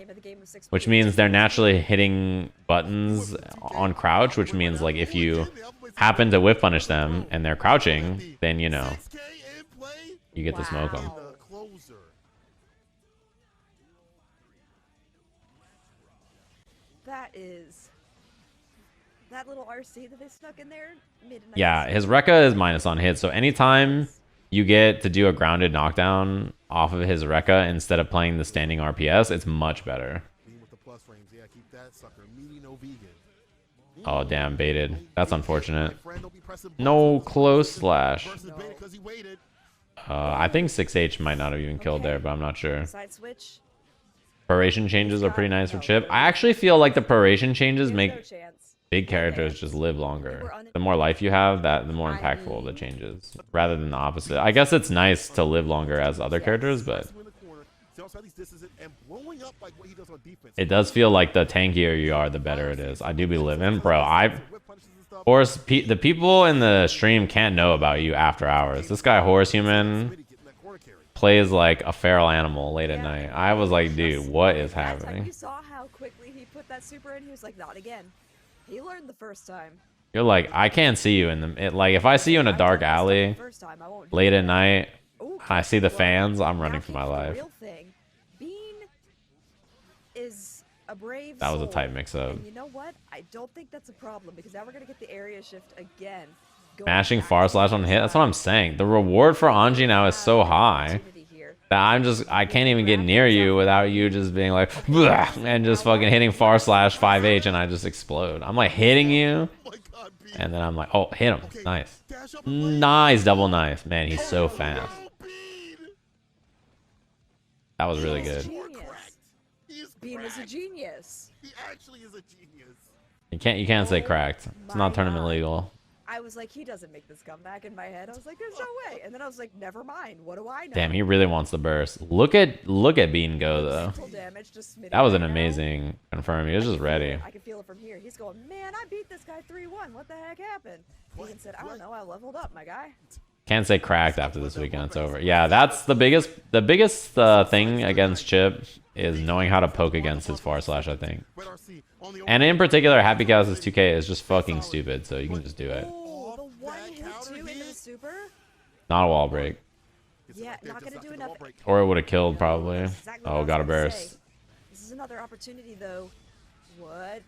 [SPEAKER 1] which means they're naturally hitting buttons on crouch, which means like if you happen to whip punish them and they're crouching, then you know you get to smoke them.
[SPEAKER 3] That little RC that they snuck in there made a nice.
[SPEAKER 1] Yeah, his Rekka is minus on hit, so anytime you get to do a grounded knockdown off of his Rekka instead of playing the standing RPS, it's much better. Oh, damn, baited. That's unfortunate. No close slash. I think 6H might not have even killed there, but I'm not sure.
[SPEAKER 3] Side switch.
[SPEAKER 1] Proration changes are pretty nice for Chipp. I actually feel like the proration changes make big characters just live longer. The more life you have, the more impactful the changes, rather than the opposite. I guess it's nice to live longer as other characters, but it does feel like the tankier you are, the better it is. I do be living, bro. Horse, the people in the stream can't know about you after hours. This guy, Horse Human, plays like a feral animal late at night. I was like, dude, what is happening?
[SPEAKER 3] You saw how quickly he put that super in. He was like, not again. He learned the first time.
[SPEAKER 1] You're like, I can't see you in the like if I see you in a dark alley late at night, I see the fans, I'm running for my life.
[SPEAKER 3] Bean is a brave
[SPEAKER 1] That was a tight mix-up.
[SPEAKER 3] And you know what? I don't think that's a problem because now we're gonna get the area shift again.
[SPEAKER 1] Mashing far slash on hit. That's what I'm saying. The reward for Anji now is so high that I can't even get near you without you just being like, and just fucking hitting far slash 5H and I just explode. I'm like hitting you, and then I'm like, oh, hit him. Nice. Nice double knife. Man, he's so fast. That was really good.
[SPEAKER 3] Bean is a genius.
[SPEAKER 2] He actually is a genius.
[SPEAKER 1] You can't say cracked. It's not tournament legal.
[SPEAKER 3] I was like, he doesn't make this comeback in my head. I was like, there's no way. And then I was like, never mind. What do I know?
[SPEAKER 1] Damn, he really wants the burst. Look at Bean go though. That was an amazing confirm. He was just ready.
[SPEAKER 3] I can feel it from here. He's going, man, I beat this guy 3-1. What the heck happened? Bean said, I don't know. I leveled up, my guy.
[SPEAKER 1] Can't say cracked after this weekend. It's over. Yeah, that's the biggest thing against Chipp is knowing how to poke against his far slash, I think. And in particular, Happy Cow's 2K is just fucking stupid, so you can just do it. Not a wall break.
[SPEAKER 3] Yeah, not gonna do enough.
[SPEAKER 1] Or it would have killed probably. Oh, got a burst.
[SPEAKER 3] This is another opportunity though. What?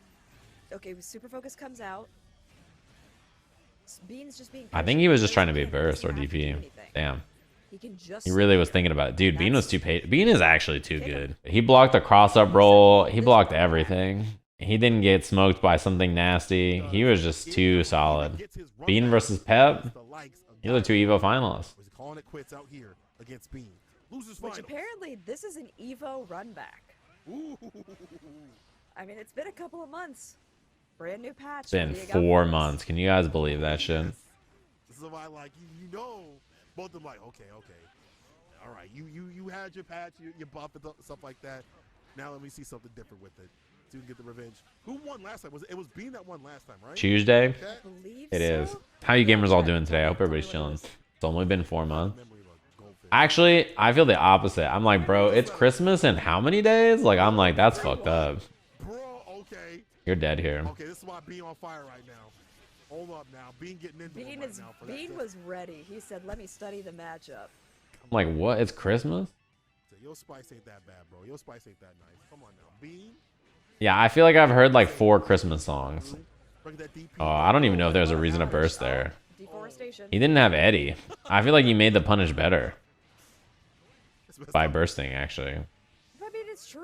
[SPEAKER 3] Okay, super focus comes out. Bean's just being.
[SPEAKER 1] I think he was just trying to be burst or DP. Damn. He really was thinking about it. Dude, Bean was too paid. Bean is actually too good. He blocked the cross-up roll. He blocked everything. He didn't get smoked by something nasty. He was just too solid. Bean versus Pep. You're the two EVO finalists.
[SPEAKER 3] Which apparently this is an EVO run back. I mean, it's been a couple of months. Brand new patch.
[SPEAKER 1] It's been 4 months. Can you guys believe that shit?
[SPEAKER 2] This is why, like, you know, both of them like, okay, all right, you had your patch, you buffed it, stuff like that. Now let me see something different with it. So you can get the revenge. Who won last time? It was Bean that won last time, right?
[SPEAKER 1] Tuesday. It is. How you gamers all doing today? I hope everybody's chilling. It's only been 4 months. Actually, I feel the opposite. I'm like, bro, it's Christmas in how many days? Like, I'm like, that's fucked up.
[SPEAKER 2] Bro, okay.
[SPEAKER 1] You're dead here.
[SPEAKER 2] Okay, this is why Bean on fire right now. Hold up now. Bean getting into it right now.
[SPEAKER 3] Bean was ready. He said, let me study the matchup.
[SPEAKER 1] I'm like, what? It's Christmas?
[SPEAKER 2] Your spice ain't that bad, bro. Your spice ain't that nice. Come on now. Bean?
[SPEAKER 1] Yeah, I feel like I've heard like 4 Christmas songs. Oh, I don't even know if there's a reason to burst there. He didn't have Eddie. I feel like he made the punish better. By bursting, actually.
[SPEAKER 3] I mean, it's true.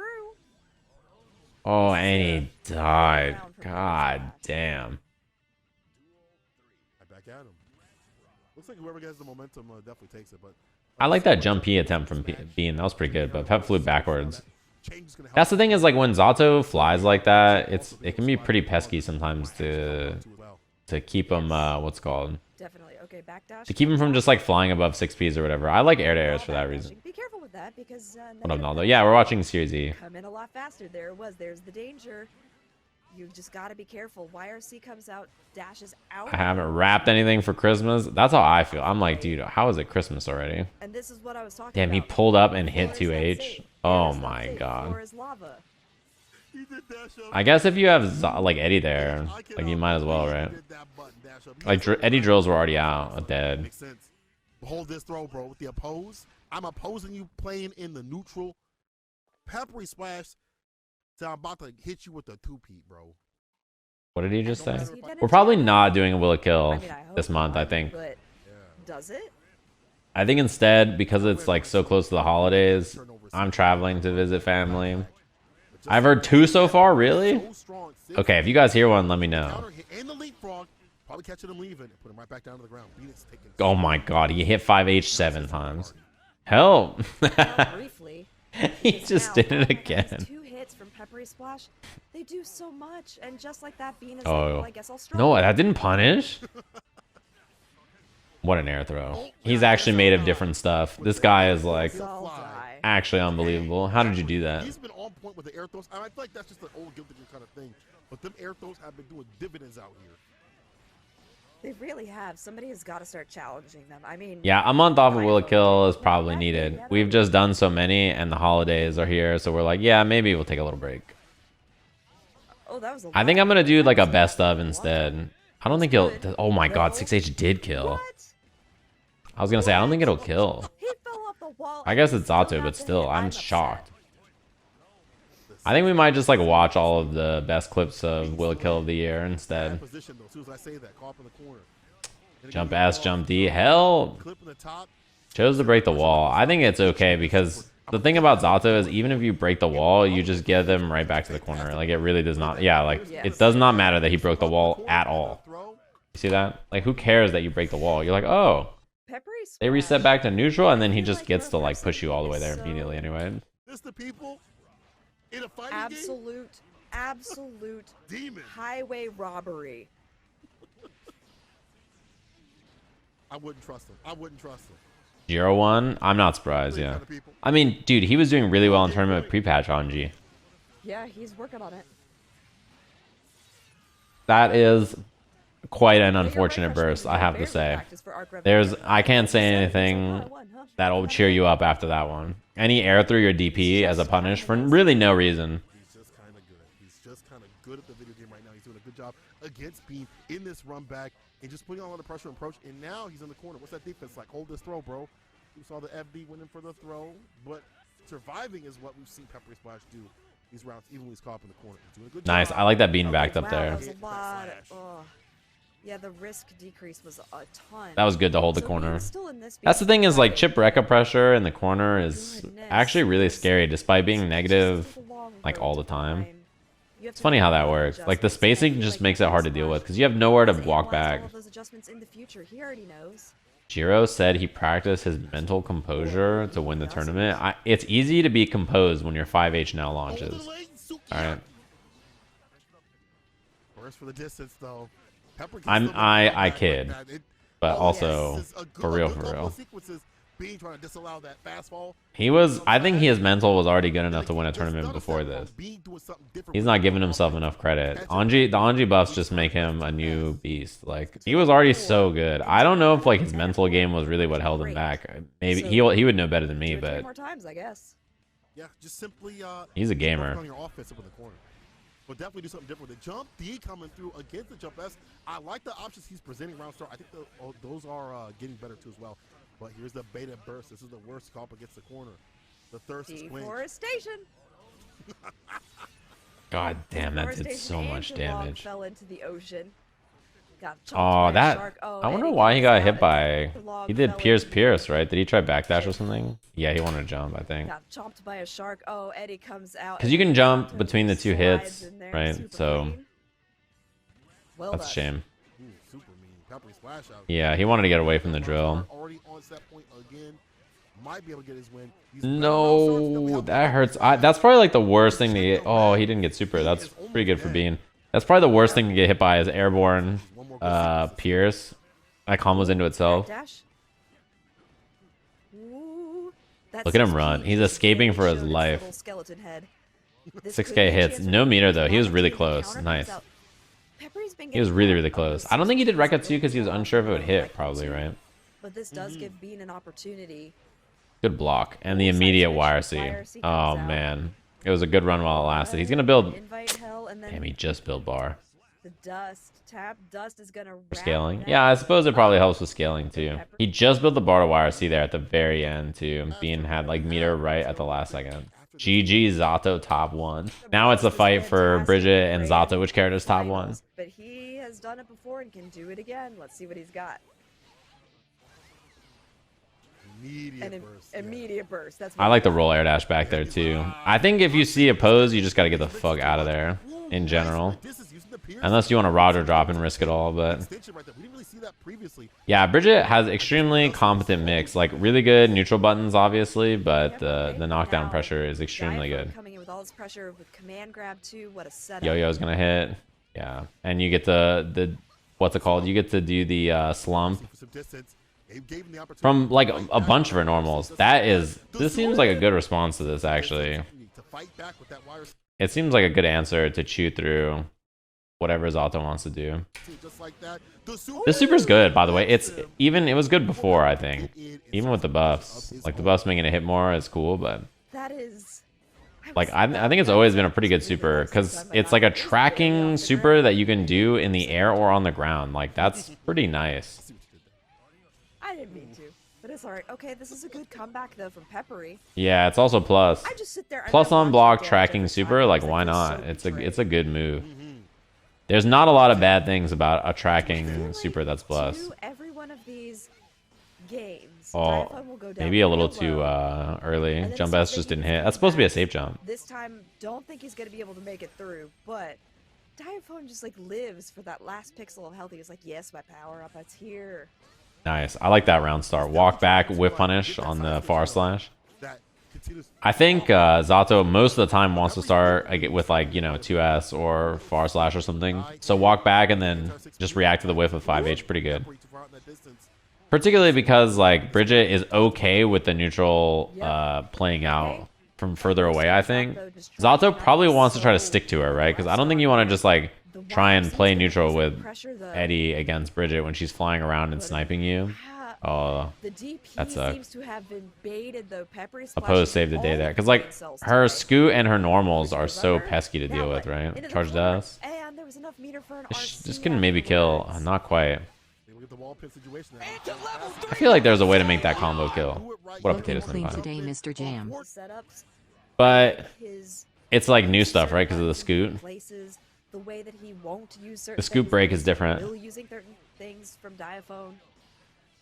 [SPEAKER 1] Oh, and he died. God damn.
[SPEAKER 2] Back at him. Looks like whoever gets the momentum definitely takes it, but
[SPEAKER 1] I like that jump P attempt from Bean. That was pretty good, but Pep flew backwards. That's the thing is, like, when Zato flies like that, it can be pretty pesky sometimes to keep him, what's it called?
[SPEAKER 3] Definitely. Okay, backdash.
[SPEAKER 1] To keep him from just, like, flying above 6Ps or whatever. I like air-to-airs for that reason.
[SPEAKER 3] Be careful with that because...
[SPEAKER 1] What up, Naldo? Yeah, we're watching Series E.
[SPEAKER 3] Come in a lot faster. There it was. There's the danger. You just gotta be careful. YRC comes out, dashes out.
[SPEAKER 1] I haven't wrapped anything for Christmas. That's how I feel. I'm like, dude, how is it Christmas already?
[SPEAKER 3] And this is what I was talking
[SPEAKER 1] Damn, he
[SPEAKER 3] about.
[SPEAKER 1] pulled up and hit
[SPEAKER 3] Floor is
[SPEAKER 1] 2H.
[SPEAKER 3] unsafe.
[SPEAKER 1] Oh
[SPEAKER 3] Air is
[SPEAKER 1] my
[SPEAKER 3] unsafe.
[SPEAKER 1] god.
[SPEAKER 3] Floor is lava.
[SPEAKER 2] He did dash up.
[SPEAKER 1] I guess if you have like Eddie there, like you might as well, right? Like Eddie drills were already out, dead.
[SPEAKER 2] Makes sense. Hold this throw, bro. With the oppose, I'm opposing you playing in the neutral. PepperySplash. So I'm about to hit you with a two-peat, bro.
[SPEAKER 1] What did he just say?
[SPEAKER 3] He did
[SPEAKER 1] We're
[SPEAKER 3] it
[SPEAKER 1] probably
[SPEAKER 3] too.
[SPEAKER 1] not doing a will it kill
[SPEAKER 3] I mean, I hope
[SPEAKER 1] this month, I
[SPEAKER 3] not,
[SPEAKER 1] think.
[SPEAKER 3] But does it?
[SPEAKER 1] I think instead, because it's like so close to the holidays, I'm traveling to visit family. I've heard 2 so far, really? Okay, if you guys hear one, let me know.
[SPEAKER 2] And the leapfrog, probably catching him leaving and put him right back down to the ground. Phoenix taking
[SPEAKER 1] Oh my god, he hit 5H 7 times. Help!
[SPEAKER 3] Well, briefly.
[SPEAKER 1] He
[SPEAKER 3] Because
[SPEAKER 1] just
[SPEAKER 3] now,
[SPEAKER 1] did it
[SPEAKER 3] Bowman has
[SPEAKER 1] again.
[SPEAKER 3] 2 hits from PepperySplash. They do so much, and just like that, Bean is
[SPEAKER 1] Oh.
[SPEAKER 3] like, well, I guess I'll struggle.
[SPEAKER 1] No, that didn't punish. What an air throw. He's actually made of different stuff. This guy is like
[SPEAKER 3] I'll die.
[SPEAKER 1] actually unbelievable. How did you do that?
[SPEAKER 2] He's been on point with the air throws. I feel like that's just an old Guilty Gear kind of thing. But them air throws have been doing dividends out here.
[SPEAKER 3] They really have. Somebody has got to start challenging them. I mean,
[SPEAKER 1] Yeah, a month off of Will It Kill is probably needed. We've just done so many and the holidays are here, so we're like, yeah, maybe we'll take a little break.
[SPEAKER 3] oh, that was a
[SPEAKER 1] I think
[SPEAKER 3] lot.
[SPEAKER 1] I'm gonna do like a best of instead. I don't think he'll. Oh my god, 6H did kill.
[SPEAKER 3] What?
[SPEAKER 1] I was gonna say, I don't think it'll kill.
[SPEAKER 3] He fell off the wall.
[SPEAKER 1] I
[SPEAKER 3] and
[SPEAKER 1] guess
[SPEAKER 3] he
[SPEAKER 1] it's
[SPEAKER 3] still
[SPEAKER 1] Zato,
[SPEAKER 3] got
[SPEAKER 1] but
[SPEAKER 3] the
[SPEAKER 1] still,
[SPEAKER 3] hit.
[SPEAKER 1] I'm
[SPEAKER 3] upset.
[SPEAKER 1] shocked. I think we might just like watch all of the best clips of Will It Kill of the year instead.
[SPEAKER 2] Position though. As soon as I say that, call up in the corner.
[SPEAKER 1] Jump S, jump D. Hell,
[SPEAKER 2] Clip in the top.
[SPEAKER 1] chose to break the wall. I think it's okay because the thing about Zato is even if you break the wall, you just get them right back to the corner. Like it really does not. Yeah, like it does not matter that he broke the wall at all.
[SPEAKER 2] Throw.
[SPEAKER 1] You see that? Like who cares that you break the wall? You're like, oh,
[SPEAKER 3] PepperySplash.
[SPEAKER 1] they reset back to neutral, and then he just gets to like push you all the way there immediately anyway.
[SPEAKER 2] This the people in a fighting game.
[SPEAKER 3] Absolute
[SPEAKER 2] Demon.
[SPEAKER 3] highway robbery.
[SPEAKER 2] I wouldn't trust him. I wouldn't trust him.
[SPEAKER 1] 0-1. I'm not surprised. Yeah. I mean, dude, he was doing really well in tournament pre-patch on G.
[SPEAKER 3] Yeah, he's working on it.
[SPEAKER 1] That is quite an unfortunate burst, I have to say. I can't say anything that'll cheer you up after that one. Any air through your DP as a punish for really no reason.
[SPEAKER 2] He's just kind of good. He's just kind of good at the video game right now. He's doing a good job against Bean in this run back and just putting on a lot of pressure and approach. And now he's in the corner. What's that defense like? Hold this throw, bro. We saw the FB winning for the throw, but surviving is what we've seen PepperySplash do these rounds, even when he's caught up in the corner. He's doing a good
[SPEAKER 1] Nice.
[SPEAKER 2] job.
[SPEAKER 1] I like that Bean backed up
[SPEAKER 3] Wow,
[SPEAKER 1] there.
[SPEAKER 3] that was a lot. Ugh. Yeah, the risk decrease was a ton.
[SPEAKER 1] That was good to hold the
[SPEAKER 3] So
[SPEAKER 1] corner.
[SPEAKER 3] Bean's still in this
[SPEAKER 1] That's the thing is like Chipp Rekka pressure in the corner is
[SPEAKER 3] Goodness.
[SPEAKER 1] actually really scary despite being negative
[SPEAKER 3] It's a long
[SPEAKER 1] like
[SPEAKER 3] road
[SPEAKER 1] all the
[SPEAKER 3] to
[SPEAKER 1] time.
[SPEAKER 3] climb. You have
[SPEAKER 1] It's
[SPEAKER 3] to
[SPEAKER 1] funny
[SPEAKER 3] make
[SPEAKER 1] how
[SPEAKER 3] a
[SPEAKER 1] that
[SPEAKER 3] lot of
[SPEAKER 1] works. Like the
[SPEAKER 3] adjustments.
[SPEAKER 1] spacing
[SPEAKER 3] I feel
[SPEAKER 1] just
[SPEAKER 3] like
[SPEAKER 1] makes it hard to deal with
[SPEAKER 3] PepperySplash
[SPEAKER 1] because you have nowhere to
[SPEAKER 3] has
[SPEAKER 1] walk
[SPEAKER 3] analyzed
[SPEAKER 1] back.
[SPEAKER 3] all of those adjustments in the future. He already knows.
[SPEAKER 1] Jiro said he practiced his mental composure to win the tournament. It's easy to be composed when your 5H now launches. All right.
[SPEAKER 2] First for the distance, though. Pepper can
[SPEAKER 1] I'm-
[SPEAKER 2] still make
[SPEAKER 1] I-
[SPEAKER 2] a comeback
[SPEAKER 1] I
[SPEAKER 2] like
[SPEAKER 1] kid.
[SPEAKER 2] that.
[SPEAKER 1] But
[SPEAKER 2] Oh,
[SPEAKER 1] also,
[SPEAKER 2] yes, this is a
[SPEAKER 1] for real,
[SPEAKER 2] good
[SPEAKER 1] for
[SPEAKER 2] couple
[SPEAKER 1] real.
[SPEAKER 2] of sequences. Bean trying to disallow that fastball.
[SPEAKER 1] I think his mental was already good enough to win a tournament before this. He's not giving himself enough credit. The Anji buffs just make him a new beast. Like he was already so good. I don't know if like his mental game was really what held him back. Maybe he would know better than me,
[SPEAKER 3] Do it 3
[SPEAKER 1] but
[SPEAKER 3] more times, I guess.
[SPEAKER 2] Yeah, just simply
[SPEAKER 1] he's a gamer.
[SPEAKER 2] on your offense up in the corner. But definitely do something different. The jump D coming through against the jump S. I like the options he's presenting round start. I think those are getting better too as well. But here's the beta burst. This is the worst comp against the corner. The thirst is quenched.
[SPEAKER 3] Deforestation.
[SPEAKER 1] God damn, that did
[SPEAKER 3] Deforestation
[SPEAKER 1] so
[SPEAKER 3] and
[SPEAKER 1] much
[SPEAKER 3] Log
[SPEAKER 1] damage.
[SPEAKER 3] Fell into the ocean. Got chomped
[SPEAKER 1] Oh,
[SPEAKER 3] by a
[SPEAKER 1] that.
[SPEAKER 3] shark. Oh,
[SPEAKER 1] I wonder
[SPEAKER 3] Eddie
[SPEAKER 1] why he
[SPEAKER 3] comes
[SPEAKER 1] got
[SPEAKER 3] out
[SPEAKER 1] hit
[SPEAKER 3] and
[SPEAKER 1] by.
[SPEAKER 3] the log
[SPEAKER 1] He did
[SPEAKER 3] fell
[SPEAKER 1] Pierce
[SPEAKER 3] into-
[SPEAKER 1] Pierce, right? Did he try backdash or something? Yeah, he wanted to jump, I think.
[SPEAKER 3] Got chomped by a shark. Oh, Eddie comes out.
[SPEAKER 1] Because
[SPEAKER 3] and
[SPEAKER 1] you can
[SPEAKER 3] then
[SPEAKER 1] jump
[SPEAKER 3] Zato
[SPEAKER 1] between the two
[SPEAKER 3] slides
[SPEAKER 1] hits,
[SPEAKER 3] in there,
[SPEAKER 1] right?
[SPEAKER 3] super
[SPEAKER 1] So
[SPEAKER 3] clean. Well
[SPEAKER 1] that's a
[SPEAKER 3] done.
[SPEAKER 1] shame.
[SPEAKER 2] Ooh, super mean. PepperySplash out.
[SPEAKER 1] Yeah, he wanted to get away from the drill.
[SPEAKER 2] Already on set point again. Might be able to get his win. He's
[SPEAKER 1] No, that hurts. That's probably like the worst thing to get. Oh, he didn't get super. That's pretty good for Bean. That's probably the worst thing to get hit by is airborne Pierce. That combos into itself.
[SPEAKER 3] Dash. Ooh, that
[SPEAKER 1] Look at him
[SPEAKER 3] 16
[SPEAKER 1] run. He's
[SPEAKER 3] just
[SPEAKER 1] escaping
[SPEAKER 3] barely
[SPEAKER 1] for his
[SPEAKER 3] showed its
[SPEAKER 1] life.
[SPEAKER 3] little skeleton head. This
[SPEAKER 1] 6K
[SPEAKER 3] could be a
[SPEAKER 1] hits.
[SPEAKER 3] chance
[SPEAKER 1] No
[SPEAKER 3] for
[SPEAKER 1] meter,
[SPEAKER 3] Peppery
[SPEAKER 1] though.
[SPEAKER 3] to
[SPEAKER 1] He was
[SPEAKER 3] walk
[SPEAKER 1] really
[SPEAKER 3] into the
[SPEAKER 1] close.
[SPEAKER 3] counter
[SPEAKER 1] Nice.
[SPEAKER 3] comes out. Peppery's been
[SPEAKER 1] He was
[SPEAKER 3] getting
[SPEAKER 1] really,
[SPEAKER 3] hit
[SPEAKER 1] really
[SPEAKER 3] on
[SPEAKER 1] close.
[SPEAKER 3] those
[SPEAKER 1] I don't think he did
[SPEAKER 3] switches
[SPEAKER 1] Rekka 2 because he was
[SPEAKER 3] a
[SPEAKER 1] unsure if it would hit,
[SPEAKER 3] lot.
[SPEAKER 1] probably, right?
[SPEAKER 3] But this does give Bean an opportunity.
[SPEAKER 1] Good block. And the
[SPEAKER 3] Side
[SPEAKER 1] immediate
[SPEAKER 3] switch,
[SPEAKER 1] YRC.
[SPEAKER 3] YRC
[SPEAKER 1] Oh,
[SPEAKER 3] comes out.
[SPEAKER 1] man. It was a good run while it lasted. He's going to build...
[SPEAKER 3] Invite hell, and then
[SPEAKER 1] Damn, he just built bar.
[SPEAKER 3] the dust. Tap dust is gonna
[SPEAKER 1] For
[SPEAKER 3] wrap
[SPEAKER 1] scaling.
[SPEAKER 3] that
[SPEAKER 1] Yeah, I suppose it probably
[SPEAKER 3] up.
[SPEAKER 1] helps with scaling, too. He just built the bar to YRC there at the very end, too. Bean had, like, meter right at the last second. GG, Zato top 1. Now it's a fight for Bridget and Zato. Which character's top 1?
[SPEAKER 3] But he has done it before and can do it again. Let's see what he's got.
[SPEAKER 2] Immediate burst.
[SPEAKER 3] Immediate burst. That's
[SPEAKER 1] I like the roll air dash back there, too. I think if you see a pose, you just got to get the fuck out of there, in general. Unless you want to Roger drop and risk it all, but... Yeah, Bridget has extremely competent mix. Like, really good neutral buttons, obviously, but the knockdown pressure is extremely good.
[SPEAKER 3] Coming in with all this pressure with command grab too. What a setup.
[SPEAKER 1] Yo-yo's gonna hit. Yeah. And you get the what's it called? You get to do the slump. From, like, a bunch of her normals. This seems like a good response to this, actually. It seems like a good answer to chew through whatever Zato wants to do. The super's good, by the way. It was good before, I think. Even with the buffs. Like, the buffs making it hit more is cool, but...
[SPEAKER 3] That is...
[SPEAKER 1] Like, I think it's always been a pretty good super, because it's like a tracking super that you can do in the air or on the ground. Like, that's pretty nice.
[SPEAKER 3] I didn't mean to, but it's alright. Okay, this is a good comeback, though, from Peppery.
[SPEAKER 1] Yeah, it's also plus.
[SPEAKER 3] I just sit there and
[SPEAKER 1] Plus
[SPEAKER 3] I
[SPEAKER 1] on
[SPEAKER 3] watch
[SPEAKER 1] block
[SPEAKER 3] the damage
[SPEAKER 1] tracking
[SPEAKER 3] every
[SPEAKER 1] super,
[SPEAKER 3] time
[SPEAKER 1] like,
[SPEAKER 3] because I
[SPEAKER 1] why
[SPEAKER 3] feel
[SPEAKER 1] not?
[SPEAKER 3] so
[SPEAKER 1] It's a good move.
[SPEAKER 2] Mm-hmm.
[SPEAKER 1] There's not a lot of bad things about a tracking super that's plus.
[SPEAKER 3] To every one of these games,
[SPEAKER 1] Oh,
[SPEAKER 3] Diaphone will go down
[SPEAKER 1] maybe a little
[SPEAKER 3] real
[SPEAKER 1] too
[SPEAKER 3] low,
[SPEAKER 1] early.
[SPEAKER 3] and then
[SPEAKER 1] Jump
[SPEAKER 3] starts
[SPEAKER 1] S just
[SPEAKER 3] making
[SPEAKER 1] didn't hit.
[SPEAKER 3] these
[SPEAKER 1] That's supposed to be a
[SPEAKER 3] comebacks.
[SPEAKER 1] safe jump.
[SPEAKER 3] This time, don't think he's gonna be able to make it through, but Diaphone just like lives for that last pixel of health. He's like, yes, my power up, it's here.
[SPEAKER 1] Nice. I like that round start. Walk back, whip punish on the far slash. I think Zato most of the time wants to start with, like, you know, 2S or far slash or something. So walk back and then just react to the whiff with 5H. Pretty good. Particularly because, like, Bridget is okay with the neutral playing out from further away, I think. Zato probably wants to try to stick to her, right? Because I don't think you want to just, like, try and play neutral with Eddie against Bridget when she's flying around and sniping you. Oh, that sucked.
[SPEAKER 3] Seems to have been baited, though.
[SPEAKER 1] Oppose saved the day there. Because, like, her scoot and her normals are so pesky to deal with, right? Charge dust.
[SPEAKER 3] And there was enough meter for an
[SPEAKER 1] Just couldn't maybe kill. Not quite.
[SPEAKER 2] Into
[SPEAKER 1] I feel like there's a way to make that combo kill. What up, Potato
[SPEAKER 5] Clean
[SPEAKER 1] Slim?
[SPEAKER 5] today, Mr. Jam.
[SPEAKER 1] But it's like new stuff, right? Because of the scoot.
[SPEAKER 3] The way that he won't use certain
[SPEAKER 1] The scoop
[SPEAKER 3] things,
[SPEAKER 1] break
[SPEAKER 3] he's
[SPEAKER 1] is different.
[SPEAKER 3] still using certain things from Diaphone.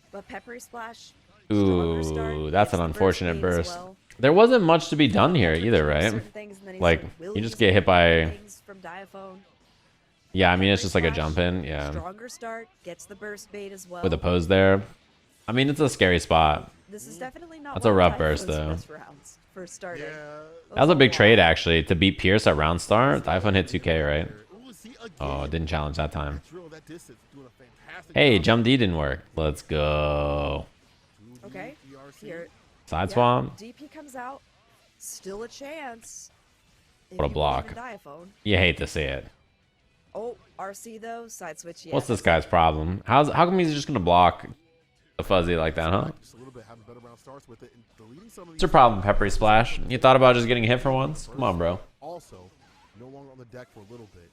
[SPEAKER 3] But PepperySplash. Stronger start,
[SPEAKER 1] Ooh, that's an
[SPEAKER 3] gets the
[SPEAKER 1] unfortunate
[SPEAKER 3] speed as
[SPEAKER 1] burst.
[SPEAKER 3] well.
[SPEAKER 1] There wasn't much to be done here either, right?
[SPEAKER 3] Certain things, and then he's
[SPEAKER 1] Like,
[SPEAKER 3] will
[SPEAKER 1] you just
[SPEAKER 3] use
[SPEAKER 1] get hit by...
[SPEAKER 3] things from Diaphone.
[SPEAKER 1] Yeah, I mean, it's just like a
[SPEAKER 3] PepperySplash,
[SPEAKER 1] jump in, yeah.
[SPEAKER 3] Stronger start, gets the burst bait as well.
[SPEAKER 1] With a pose there. I mean, it's a scary spot.
[SPEAKER 3] This is definitely not
[SPEAKER 1] That's a
[SPEAKER 3] one of
[SPEAKER 1] rough
[SPEAKER 3] Diaphone's
[SPEAKER 1] burst, though.
[SPEAKER 3] best rounds for starting.
[SPEAKER 1] That was a big trade, actually, to beat Pierce at round start. Diaphone hit 2K, right? Oh, didn't challenge that time. Hey, jump D didn't work. Let's go.
[SPEAKER 3] Okay, here.
[SPEAKER 1] Side swap.
[SPEAKER 3] DP comes out. Still a chance. If
[SPEAKER 1] What a
[SPEAKER 3] you
[SPEAKER 1] block.
[SPEAKER 3] believe in Diaphone.
[SPEAKER 1] You hate to see it.
[SPEAKER 3] Oh, RC though, side switch. Yeah.
[SPEAKER 1] What's this guy's problem? How come he's just gonna block a fuzzy like that, huh? What's your problem, PepperySplash? You thought about just getting hit for once? Come on, bro.
[SPEAKER 2] Also, no longer on the deck for a little bit.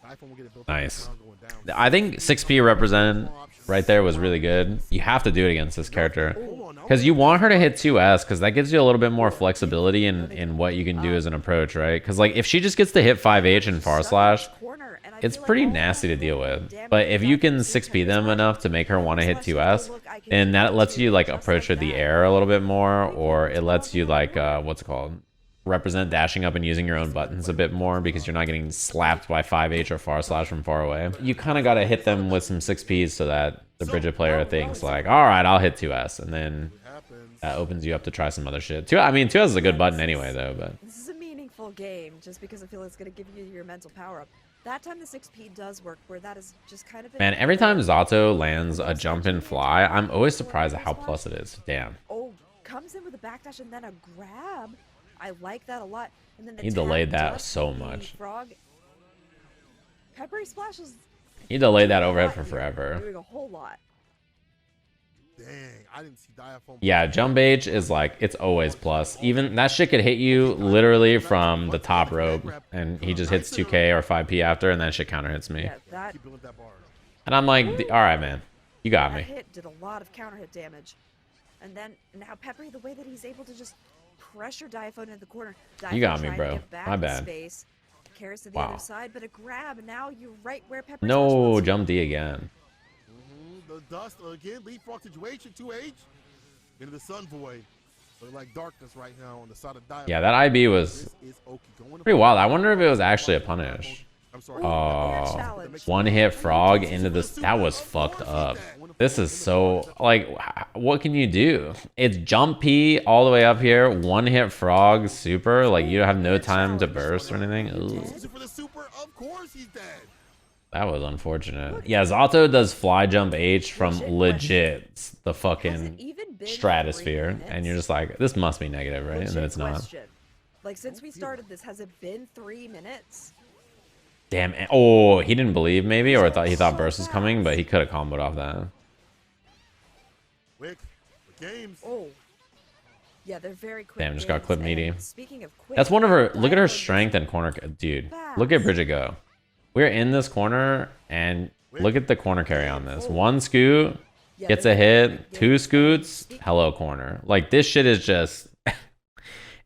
[SPEAKER 2] Diaphone will get it built
[SPEAKER 1] Nice.
[SPEAKER 2] up, going down.
[SPEAKER 1] I think 6P represented right there was really good. You have to do it against this character. Because you want her to hit 2S, because that gives you a little bit more flexibility in what you can do as an approach, right? Because, like, if she just gets to hit 5H and far slash, it's pretty nasty to deal with. But if you can 6P them enough to make her want to hit 2S, then that lets you, like, approach her the air a little bit more, or it lets you, like, what's it called? Represent dashing up and using your own buttons a bit more because you're not getting slapped by 5H or far slash from far away. You kind of got to hit them with some 6Ps so that the Bridget player thinks like, all right, I'll hit 2S, and then that opens you up to try some other shit. I mean, 2S is a good button anyway, though. But
[SPEAKER 3] this is a meaningful game just because I feel it's going to give you your mental power up. That time the 6P does work, where that is just kind of...
[SPEAKER 1] Man, every time Zato lands a jump and fly, I'm always surprised at how plus it is. Damn.
[SPEAKER 3] Oh, comes in with a backdash and then a grab. I like that a lot. And then the
[SPEAKER 1] He delayed
[SPEAKER 3] tag
[SPEAKER 1] that
[SPEAKER 3] just
[SPEAKER 1] so
[SPEAKER 3] the
[SPEAKER 1] much.
[SPEAKER 3] Frog. PepperySplash is
[SPEAKER 1] He delayed that
[SPEAKER 3] doing a
[SPEAKER 1] overhead
[SPEAKER 3] lot
[SPEAKER 1] for
[SPEAKER 3] here,
[SPEAKER 1] forever.
[SPEAKER 3] Doing a whole lot.
[SPEAKER 2] Dang, I didn't see Diaphone.
[SPEAKER 1] Yeah, jump H is like, it's always plus. Even that shit could hit you literally from the top rope, and he just hits 2K or 5P after, and that shit counter hits me.
[SPEAKER 3] Yeah, that,
[SPEAKER 2] Keep building that bar.
[SPEAKER 1] And I'm like, all right, man, you got
[SPEAKER 3] that
[SPEAKER 1] me.
[SPEAKER 3] hit did a lot of counter hit damage. And then now Peppery, the way that he's able to just pressure Diaphone into the corner.
[SPEAKER 1] You got
[SPEAKER 3] Diaphone
[SPEAKER 1] me,
[SPEAKER 3] trying to
[SPEAKER 1] bro.
[SPEAKER 3] get back
[SPEAKER 1] My
[SPEAKER 3] in
[SPEAKER 1] bad.
[SPEAKER 3] Space. Carries to the
[SPEAKER 1] Wow.
[SPEAKER 3] other side, but a grab, and now you're right where Peppery
[SPEAKER 1] No, jump D again.
[SPEAKER 2] The dust again, leapfrog situation, 2H into the sun void. Look like darkness right now on the side of Diaphone.
[SPEAKER 1] Yeah, that IB was
[SPEAKER 2] This is Oki going to
[SPEAKER 1] pretty wild. I wonder if it was actually a punish.
[SPEAKER 2] I'm sorry.
[SPEAKER 1] Oh, one hit frog into this. That was fucked up. This is so, like, what can you do? It's jump P all the way up here, one hit frog super. Like, you have no time to burst or anything. Ooh.
[SPEAKER 2] For the super, of course he's dead.
[SPEAKER 1] That was unfortunate. Yeah, Zato does fly jump H from legit the fucking stratosphere. And you're just like, this must be negative, right? And then it's not.
[SPEAKER 3] Like, since we started this, has it been 3 minutes?
[SPEAKER 1] Damn. Oh, he didn't believe maybe, or he thought burst was coming, but he could have comboed off that.
[SPEAKER 2] Quick, the games.
[SPEAKER 3] Oh. Yeah, they're very quick.
[SPEAKER 1] Damn, just got
[SPEAKER 3] games,
[SPEAKER 1] clipped
[SPEAKER 3] and
[SPEAKER 1] meaty.
[SPEAKER 3] Speaking of quick,
[SPEAKER 1] That's one of her. Look at her
[SPEAKER 3] Diaphone
[SPEAKER 1] strength and corner. Dude, look at Bridget go. We're in this corner, and look at the corner carry on this. One scoot gets a hit, 2 scoots, hello corner. Like, this shit is just.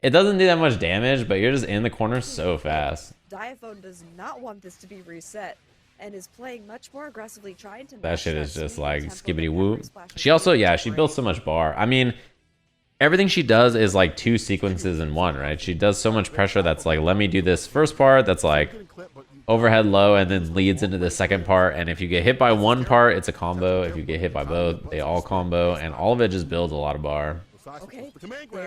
[SPEAKER 1] It doesn't do that much damage, but you're just in the corner so fast.
[SPEAKER 3] Diaphone does not want this to be reset and is playing much more aggressively, trying to
[SPEAKER 1] That
[SPEAKER 3] match
[SPEAKER 1] shit is
[SPEAKER 3] speed
[SPEAKER 1] just
[SPEAKER 3] and
[SPEAKER 1] like
[SPEAKER 3] tempo
[SPEAKER 1] skibbity
[SPEAKER 3] that
[SPEAKER 1] whoop.
[SPEAKER 3] PepperySplash
[SPEAKER 1] She
[SPEAKER 3] is
[SPEAKER 1] also,
[SPEAKER 3] doing.
[SPEAKER 1] yeah, she builds so much bar. I mean, everything she does is like 2 sequences in one, right? She does so much pressure that's like, let me do this first part that's like overhead low and then leads into the second part. And if you get hit by one part, it's a combo. If you get hit by both, they all combo. And all of it just builds a lot of bar.
[SPEAKER 3] Okay,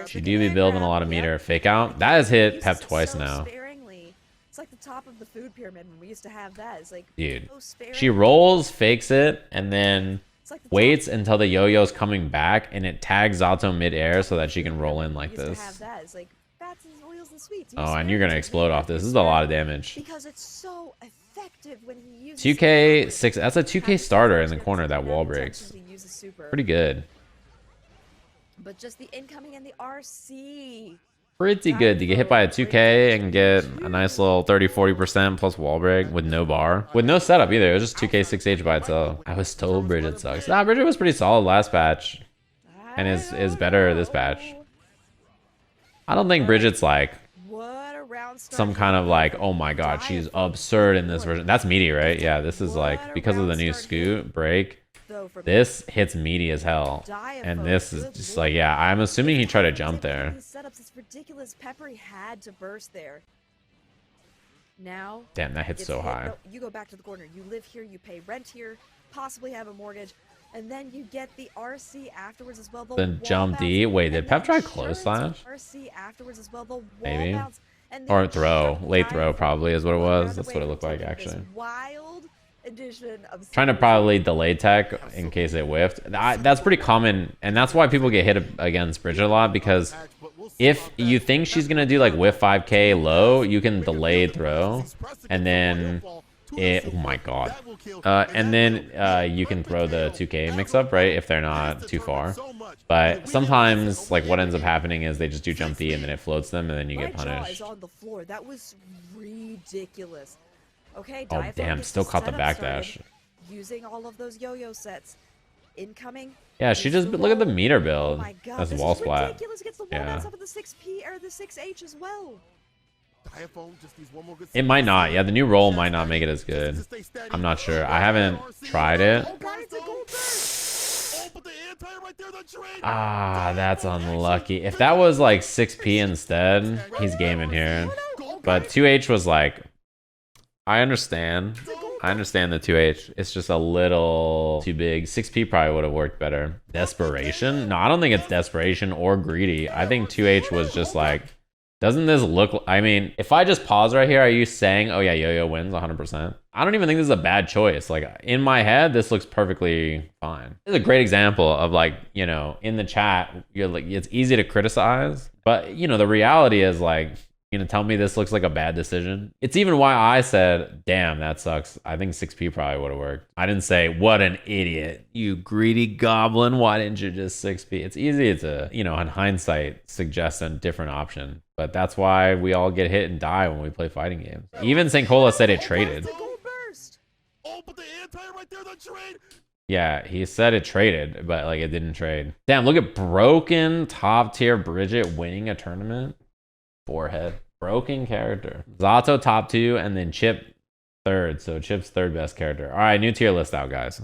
[SPEAKER 1] She do be building a lot of meter. Fake out. That has hit Pep twice
[SPEAKER 3] so
[SPEAKER 1] now.
[SPEAKER 3] Sparingly. It's like the top of the food pyramid when we used to have that. It's like,
[SPEAKER 1] Dude,
[SPEAKER 3] so sparingly.
[SPEAKER 1] she rolls, fakes it, and then
[SPEAKER 3] It's like the
[SPEAKER 1] waits
[SPEAKER 3] top
[SPEAKER 1] until the yo-yo's coming back, and it tags Zato midair so that she can roll in like
[SPEAKER 3] we used to have
[SPEAKER 1] this.
[SPEAKER 3] that. It's like fats and oils and sweets.
[SPEAKER 1] Oh, and you're gonna explode off this. This is a lot of damage.
[SPEAKER 3] Because it's so effective when he uses
[SPEAKER 1] 2K 6. That's a 2K starter in the corner. That wall breaks.
[SPEAKER 3] He uses super.
[SPEAKER 1] Pretty good.
[SPEAKER 3] But just the incoming and the RC.
[SPEAKER 1] Pretty good to get hit by a 2K and get a nice little 30-40% plus wall break with no bar. With no setup either. It was just 2K 6H by itself. I was told Bridget sucks. Nah, Bridget was pretty solid last patch. And is better this patch. I don't think Bridget's like
[SPEAKER 3] What a round start.
[SPEAKER 1] some kind of like, oh my god, she's absurd in this version. That's meaty, right? Yeah, this is like, because of the new scoot break, this hits meaty as hell. And this is just like, yeah, I'm assuming he tried to jump there.
[SPEAKER 3] These setups, it's ridiculous. Peppery had to burst there. Now,
[SPEAKER 1] Damn, that hits
[SPEAKER 3] it's
[SPEAKER 1] so
[SPEAKER 3] hit-
[SPEAKER 1] high.
[SPEAKER 3] no, you go back to the corner. You live here. You pay rent here. Possibly have a mortgage, and then you get the RC afterwards as well. The
[SPEAKER 1] Then
[SPEAKER 3] wall
[SPEAKER 1] jump D.
[SPEAKER 3] bounce,
[SPEAKER 1] Wait, did
[SPEAKER 3] and
[SPEAKER 1] Pep
[SPEAKER 3] then
[SPEAKER 1] try close
[SPEAKER 3] insurance
[SPEAKER 1] slash?
[SPEAKER 3] RC afterwards as well. The wall
[SPEAKER 1] Maybe.
[SPEAKER 3] bounce, and
[SPEAKER 1] Or
[SPEAKER 3] then
[SPEAKER 1] throw. Late throw
[SPEAKER 3] Diaphone
[SPEAKER 1] probably is what it
[SPEAKER 3] going
[SPEAKER 1] was.
[SPEAKER 3] around
[SPEAKER 1] That's
[SPEAKER 3] the
[SPEAKER 1] what it
[SPEAKER 3] way
[SPEAKER 1] looked like
[SPEAKER 3] taking this
[SPEAKER 1] actually.
[SPEAKER 3] Wild edition of
[SPEAKER 1] Trying to
[SPEAKER 3] Smitty.
[SPEAKER 1] probably delay tech in case it whiffed. That's pretty common, and that's why people get hit against Bridget a lot, because if you think she's gonna do like whiff 5K low, you can delay throw, and then oh my god, and then you can throw the 2K mix up, right, if they're not too far. But sometimes like what ends up happening is they just do jump D and then it floats them and then you get
[SPEAKER 3] My jaw is
[SPEAKER 1] punished.
[SPEAKER 3] on the floor. That was ridiculous. Okay,
[SPEAKER 1] Oh
[SPEAKER 3] Diaphone
[SPEAKER 1] damn,
[SPEAKER 3] gets
[SPEAKER 1] still
[SPEAKER 3] the
[SPEAKER 1] caught the
[SPEAKER 3] setup
[SPEAKER 1] backdash.
[SPEAKER 3] started, using all of those yo-yo sets. Incoming.
[SPEAKER 1] Yeah, she
[SPEAKER 3] is
[SPEAKER 1] just
[SPEAKER 3] the
[SPEAKER 1] look at the
[SPEAKER 3] wall.
[SPEAKER 1] meter
[SPEAKER 3] Oh
[SPEAKER 1] build.
[SPEAKER 3] my god,
[SPEAKER 1] That's
[SPEAKER 3] this
[SPEAKER 1] wall
[SPEAKER 3] is
[SPEAKER 1] splat.
[SPEAKER 3] ridiculous. Gets the wall
[SPEAKER 1] Yeah.
[SPEAKER 3] bounce up of the 6P or the 6H as well.
[SPEAKER 2] Diaphone just needs one more good
[SPEAKER 1] It might not. Yeah, the new roll might not make it as good. I'm not sure. I haven't tried it.
[SPEAKER 2] Oh, God, it's a gold burst. Oh, but the anti right there, the trade.
[SPEAKER 1] Ah, that's unlucky. If that was like 6P instead, he's gaming here. But 2H was like, I understand. I understand the 2H. It's just a little too big. 6P probably would have worked better. Desperation? No, I don't think it's desperation or greedy. I think 2H was just like, Doesn't this look, I mean, if I just pause right here, are you saying, oh yeah, Yo-Yo wins 100%? I don't even think this is a bad choice. Like in my head, this looks perfectly fine. This is a great example of like, you know, in the chat, you're like, it's easy to criticize, but you know, the reality is like, you know, tell me this looks like a bad decision. It's even why I said, damn, that sucks. I think 6P probably would have worked. I didn't say, what an idiot, you greedy goblin. Why didn't you just 6P? It's easy to, you know, in hindsight, suggest a different option. But that's why we all get hit and die when we play fighting games. Even St. Cola said it traded.
[SPEAKER 2] Oh, but the anti right there, the trade.
[SPEAKER 1] Yeah, he said it traded, but like it didn't trade. Damn, look at broken top tier Bridget winning a tournament. Forehead. Broken character. Zato top 2 and then Chipp third. So Chipp's third best character. All right, new tier list out, guys.